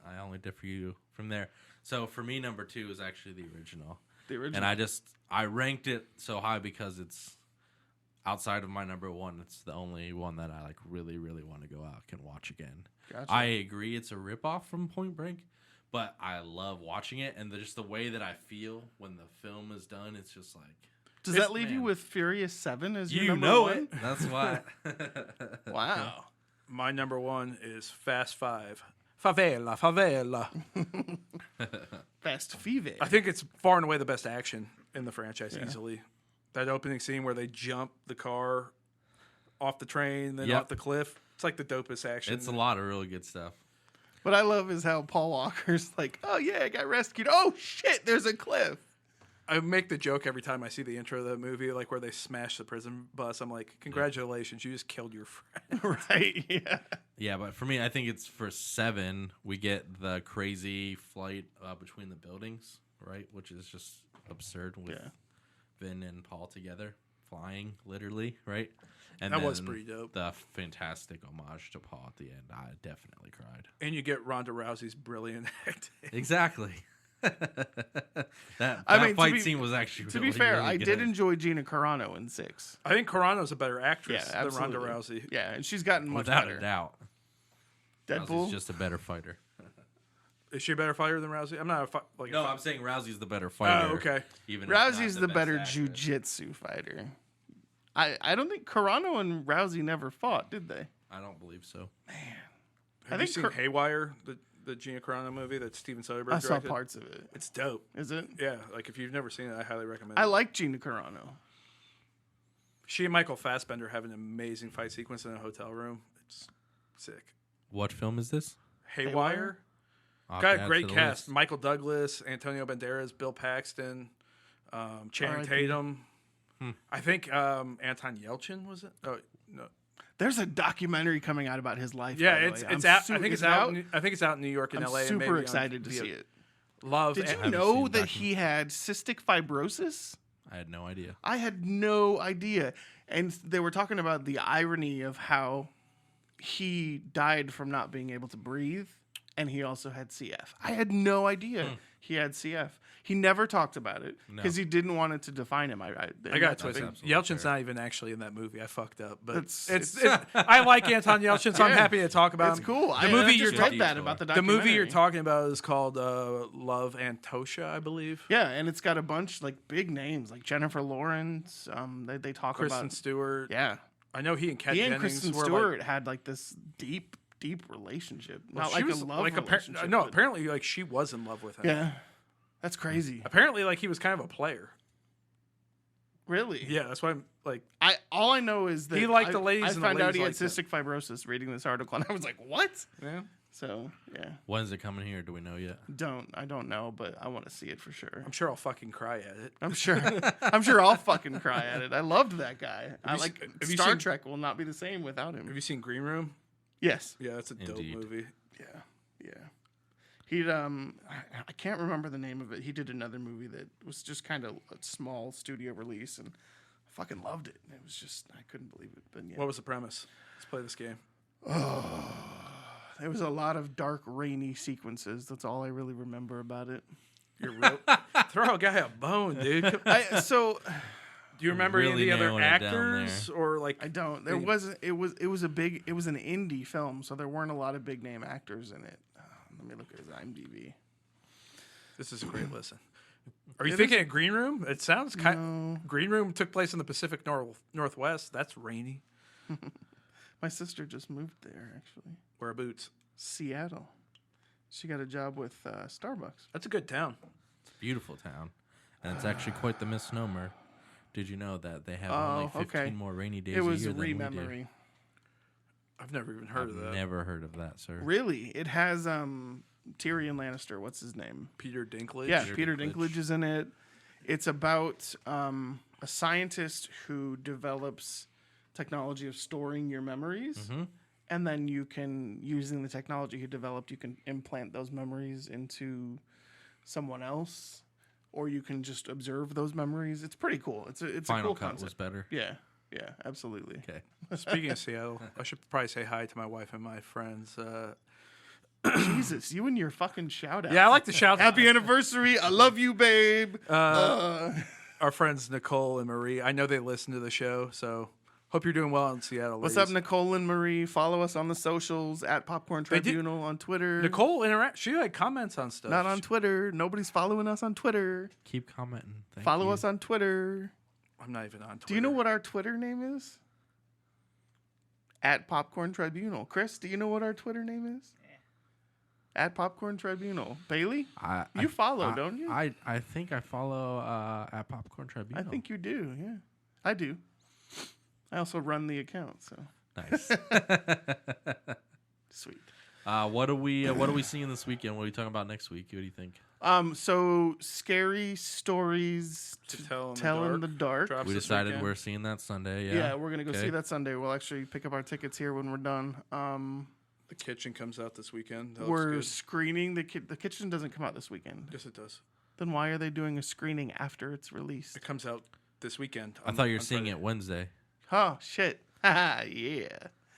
I only differ you from there. So for me, number 2 is actually the original.
The original.
And I ranked it so high because it's outside of my number 1. It's the only one that I like really, really want to go out and watch again.
Gotcha.
I agree it's a ripoff from Point Break, but I love watching it, and just the way that I feel when the film is done, it's just like
Does
it's-
that leave you
man.
with Furious 7 as your
You
number
know
1?
it. That's why.
Wow.
My number 1 is Fast 5. Favela, favela.
best Five.
I think it's far and away the best action in the franchise, easily. That opening scene where they jump the car off the train, then
Yep.
off the cliff. It's like the dopest action.
It's a lot of really good stuff.
What I love is how Paul Walker's like, oh yeah, I got rescued. Oh shit, there's a cliff.
I make the joke every time I see the intro of that movie, like where they smash the prison bus. I'm like, congratulations, you just killed your friend.
Right? Yeah.
Yeah, but for me, I think it's for 7. We get the crazy flight between the buildings, right? Which is just absurd with Vin and Paul together flying, literally, right? And
That was
then
pretty dope.
The fantastic homage to Paul at the end. I definitely cried.
And you get Ronda Rousey's brilliant acting.
Exactly. that
I mean,
fight scene was actually
To
really,
be fair,
really
I
good.
did enjoy Gina Carano in 6.
I think Carano's a better actress
Yeah,
than Ronda
absolutely.
Rousey.
Yeah, and she's gotten much
without
better.
a doubt.
Deadpool.
Rousey's just a better fighter.
Is she a better fighter than Rousey? I'm not a like.
No, I'm saying Rousey's the better fighter.
Oh, okay.
Even if not
Rousey's the
best
better
actress.
jujitsu fighter. I don't think Carano and Rousey never fought, did they?
I don't believe so.
Have
I
you
think
seen Haywire, the Gina Carano movie that Steven Soderbergh
I saw
directed?
parts of it.
It's dope.
Is it?
Yeah, like if you've never seen it, I highly recommend
I
it.
like Gina Carano.
She and Michael Fassbender have an amazing fight sequence in a hotel room. It's sick.
What film is this?
Haywire.
I'll
Got
add
a
to
great
the
cast.
list.
Michael Douglas, Antonio Banderas, Bill Paxton, Channing
R.I.P..
Tatum. I think Anton Yelchin was it? Oh no.
There's a documentary coming out about his life.
Yeah,
by the
it's
way.
it's
I'm
out.
su-
I think
is
it's
it
out. I think it's out in New York and
I'm
LA. and
super
maybe
excited to
via
see it.
Love.
Did you
haven't
know
seen
that
the
he had cystic fibrosis?
I had no idea.
I had no idea. And they were talking about the irony of how he died from not being able to breathe, and he also had CF. I had no idea he had CF. He never talked about it because he didn't want it to define him.
I got it
That's
twisted.
absolutely
Yelchin's
fair.
not even actually in that movie. I fucked up, but
It's-
I like Anton Yelchin, so I'm
Yeah.
happy to talk about
It's
him.
cool.
The movie
I
you're
just read
talking-
that about the
The
documentary.
movie you're talking about is called Love Antosha, I believe.
Yeah, and it's got a bunch like big names like Jennifer Lawrence. They talk
Kristen
about
Stewart.
yeah.
I know he and Kat
He and
Jennings
Kristen
were
Stewart had like this deep relationship,
Well,
not
she
like
was
a love relationship.
no,
but-
apparently like she was in love with him.
yeah, that's crazy.
Apparently like he was kind of a player.
Really?
Yeah, that's why I'm like
All I know is that
He liked the ladies
I
and the
found out he had
ladies liked
cystic fibrosis reading this article, and I was like, "What?"
yeah.
So yeah,
When's it coming here? Do we know yet?
I don't know, but I want to see it for sure.
I'm sure I'll fucking cry at it.
I'm sure. I'm sure I'll fucking cry at it. I loved that guy. I
you
like
se- have you
Star
seen-
Trek will not be the same without him.
Have you seen Green Room?
Yes.
Yeah, that's a
Indeed.
dope movie.
Yeah. He'd I can't remember the name of it. He did another movie that was just kind of a small studio release, and I fucking loved it. It was just I couldn't believe it. But yeah,
What was the premise? Let's play this game.
there was a lot of dark, rainy sequences. That's all I really remember about it.
You're real. Throw a guy a bone, dude. Do you remember any of
Really
the other
nailing it down
actors or like?
I don't. There
Hey.
wasn't. It was an indie film, so there weren't a lot of big name actors in it. Let me look at his IMDb.
This is a great listen. Are you
It
thinking of Green Room? It sounds kind.
No.
Green Room took place in the Pacific Northwest. That's rainy.
My sister just moved there, actually.
Wear boots.
Seattle. She got a job with Starbucks.
That's a good town.
It's a beautiful town, and it's actually quite the misnomer. Did you know that they have
Oh,
only 15
okay.
more rainy days
It
a
was
year than we do?
Rememory.
I've never even heard of that.
Never heard of that, sir.
Really? It has Tyrion Lannister. What's his name?
Peter Dinklage.
Yeah,
Peter
Peter
Dinklage.
Dinklage is in it. It's about a scientist who develops technology of storing your memories.
Mm-hmm.
And then you can, using the technology he developed, you can implant those memories into someone else, or you can just observe those memories. It's pretty cool. It's a
Final
cool
Cut
concept.
was better.
Yeah, absolutely.
Okay.
Speaking of Seattle, I should probably say hi to my wife and my friends.
Jesus, you and your fucking shout out.
Yeah, I like to shout
Happy anniversary. I love you, babe.
our friends Nicole and Marie. I know they listen to the show, so hope you're doing well in Seattle.
What's
ladies.
up, Nicole and Marie? Follow us on the socials at Popcorn
They did-
Tribunal on Twitter.
Nicole interact. She like comments on stuff.
Not on Twitter. Nobody's following us on Twitter.
Keep commenting. Thank
Follow
you.
us on Twitter.
I'm not even on Twitter.
Do you know what our Twitter name is? At Popcorn Tribunal. Chris, do you know what our Twitter name is? At Popcorn Tribunal. Bailey,
I
you follow, don't you?
I think I follow at Popcorn Tribunal.
I think you do. Yeah, I do. I also run the account, so
Nice.
sweet.
What are we seeing this weekend? What are we talking about next week? What do you think?
So scary stories
To
to
Tell in the
in the dark.
Drops
We
this
decided
weekend.
we're seeing that Sunday.
Yeah,
Yeah,
we're gonna go
Okay.
see that Sunday. We'll actually pick up our tickets here when we're done.
The Kitchen comes out this weekend. That looks
We're
good.
screening the Kitchen doesn't come out this weekend.
Yes, it does.
Then why are they doing a screening after it's released?
It comes out this weekend.
I thought you were seeing it Wednesday.
Oh shit! Yeah.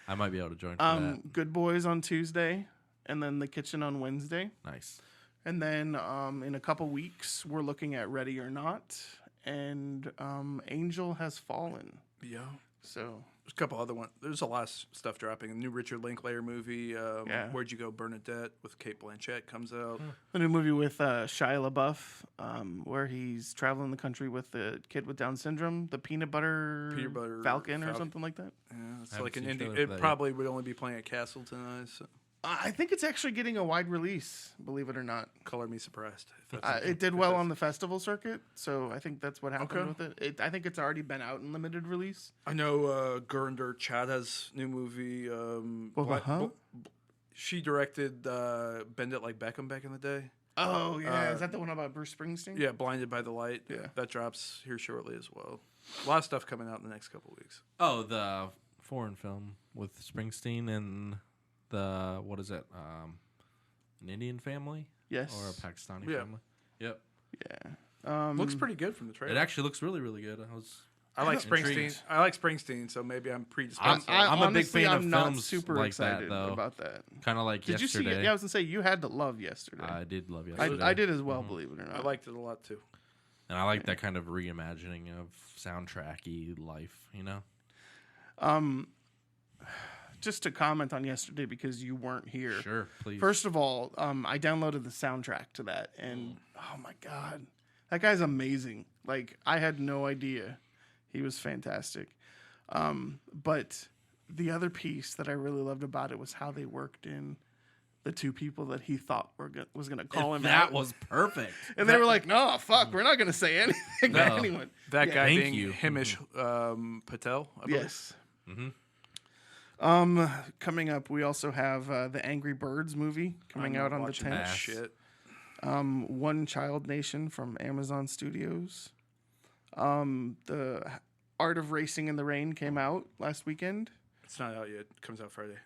I might be able to join for that.
Good Boys on Tuesday, and then The Kitchen on Wednesday,
Nice.
and then in a couple weeks we're looking at Ready or Not, and Angel Has Fallen.
Yeah.
So
There's a couple other ones. There's a lot of stuff dropping. A new Richard Linklater movie,
Yeah.
Where'd You Go, Bernadette, with Kate Blanchett comes out.
a new movie with Shia LaBeouf, where he's traveling the country with the kid with Down syndrome, the Peanut Butter Falcon or something like that.
Yeah, it's
haven't
like an
seen a
indie.
trailer for
It
that yet.
probably would only be playing at Castleton. So
I think it's actually getting a wide release, believe it or not.
color me surprised. If that's
It did well on the festival circuit, so I think that's what happened
Okay.
with it. I think it's already been out in limited release.
I know Gurinder Chadha's new movie. She directed Bend It Like Beckham back in the day.
Oh yeah, is that the one about Bruce Springsteen?
Yeah, Blinded by the Light.
Yeah.
That drops here shortly as well. A lot of stuff coming out in the next couple weeks.
Oh, the foreign film with Springsteen and the what is it? An Indian family
Yes.
or a Pakistani
Yeah.
family? Yep.
Yeah.
Looks pretty good from the trailer.
It actually looks really, really good.
I like Springsteen.
intrigued.
I like Springsteen, so maybe I'm predisposed.
I'm a big
honestly,
fan of
I'm not
films
super
like
excited
that, though.
about that.
Kind of like
Did you see?
yesterday.
Yeah, I was gonna say you had to love yesterday.
I did love yesterday.
I did as well, believe it or not.
I liked it a lot too.
And I like that kind of reimagining of soundtracky life, you know?
Just to comment on yesterday because you weren't here.
Sure, please.
First of all, I downloaded the soundtrack to that, and oh my god, that guy's amazing. Like I had no idea he was fantastic. But the other piece that I really loved about it was how they worked in the two people that he thought was going to call him
that
out.
was perfect.
And they were like, "No, fuck, we're not going to say anything to
No.
anyone."
That guy
Thank
being
you.
Himish Patel. I believe.
Yes.
Mhm.
Coming up, we also have the Angry Birds movie coming
I'm
out
not
on the
watching
10th.
that
Ass.
shit.
One Child Nation from Amazon Studios. The Art of Racing in the Rain came out last weekend.
It's not out yet. It comes out Friday.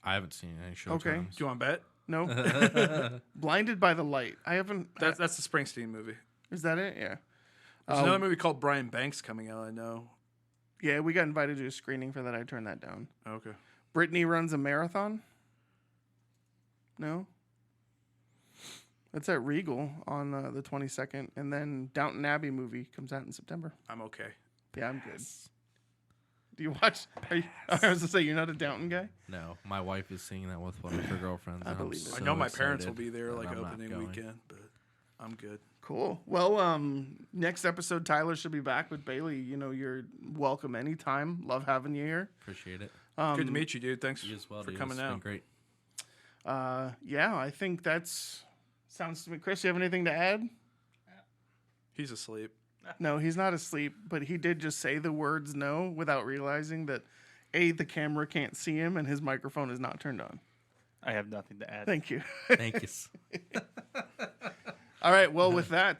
I haven't seen any show
Okay.
times.
Do you want to bet?
No, Blinded by the Light. I haven't.
That's the Springsteen movie.
Is that it? Yeah.
There's another movie called Brian Banks coming out. I know.
Yeah, we got invited to a screening for that. I turned that down.
Okay.
Brittany runs a marathon. No. That's at Regal on the 22nd, and then Downton Abbey movie comes out in September.
I'm okay.
Yeah, I'm good. Do you watch? I was gonna say you're not a Downton guy.
No, my wife is seeing that with one of her girlfriends.
I
and I'm
believe it.
I
so
know my parents will
excited
be there
that
like
I'm not
opening
going.
weekend, but I'm good.
Cool. Well, next episode, Tyler should be back with Bailey. You know, you're welcome anytime. Love having you here.
Appreciate it.
good to meet you, dude. Thanks
You as well,
for
dude.
coming
It's been
out.
great.
Yeah, I think that's sounds to me. Chris, you have anything to add?
He's asleep.
No, he's not asleep, but he did just say the words no without realizing that A, the camera can't see him and his microphone is not turned on.
I have nothing to add.
Thank you.
Thank you.
All right, well, with that,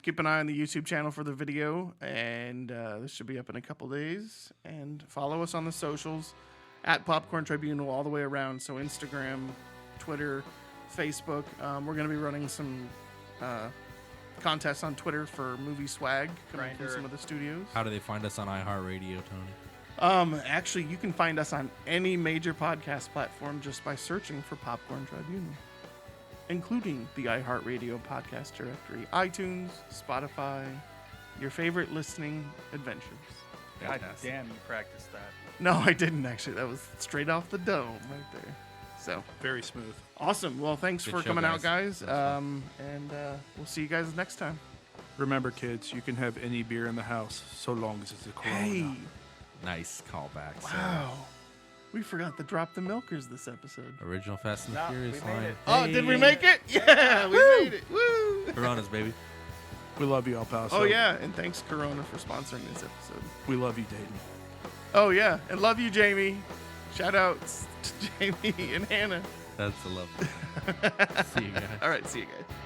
keep an eye on the YouTube channel for the video, and this should be up in a couple days. And follow us on the socials at Popcorn Tribunal all the way around. So Instagram, Twitter, Facebook. We're going to be running some contests on Twitter for movie swag coming from
Grindr.
some of the studios.
How do they find us on iHeartRadio, Tony?
Actually, you can find us on any major podcast platform just by searching for Popcorn Tribunal, including the iHeartRadio podcast directory, iTunes, Spotify, your favorite listening adventures.
God
Fantastic.
damn, you practiced that.
No, I didn't actually. That was straight off the dome right there. So
Very smooth.
awesome. Well, thanks
Good
for
show,
coming out,
guys.
guys.
That was fun.
And we'll see you guys next time.
Remember, kids, you can have any beer in the house so long as it's a Corona.
Hey,
Nice callback. Sarah.
wow. We forgot to drop the milkers this episode.
Original Fast and the
No,
Furious
we made
line.
it.
Oh, did we make it? Yeah, we made it. Woo!
Coronas, baby.
We love you, El Paso.
Oh, yeah, and thanks, Corona, for sponsoring this episode.
We love you, Dayton.
Oh, yeah, and love you, Jamie. Shout outs to Jamie and Hannah.
That's a love. See you guys.
All right, see you guys.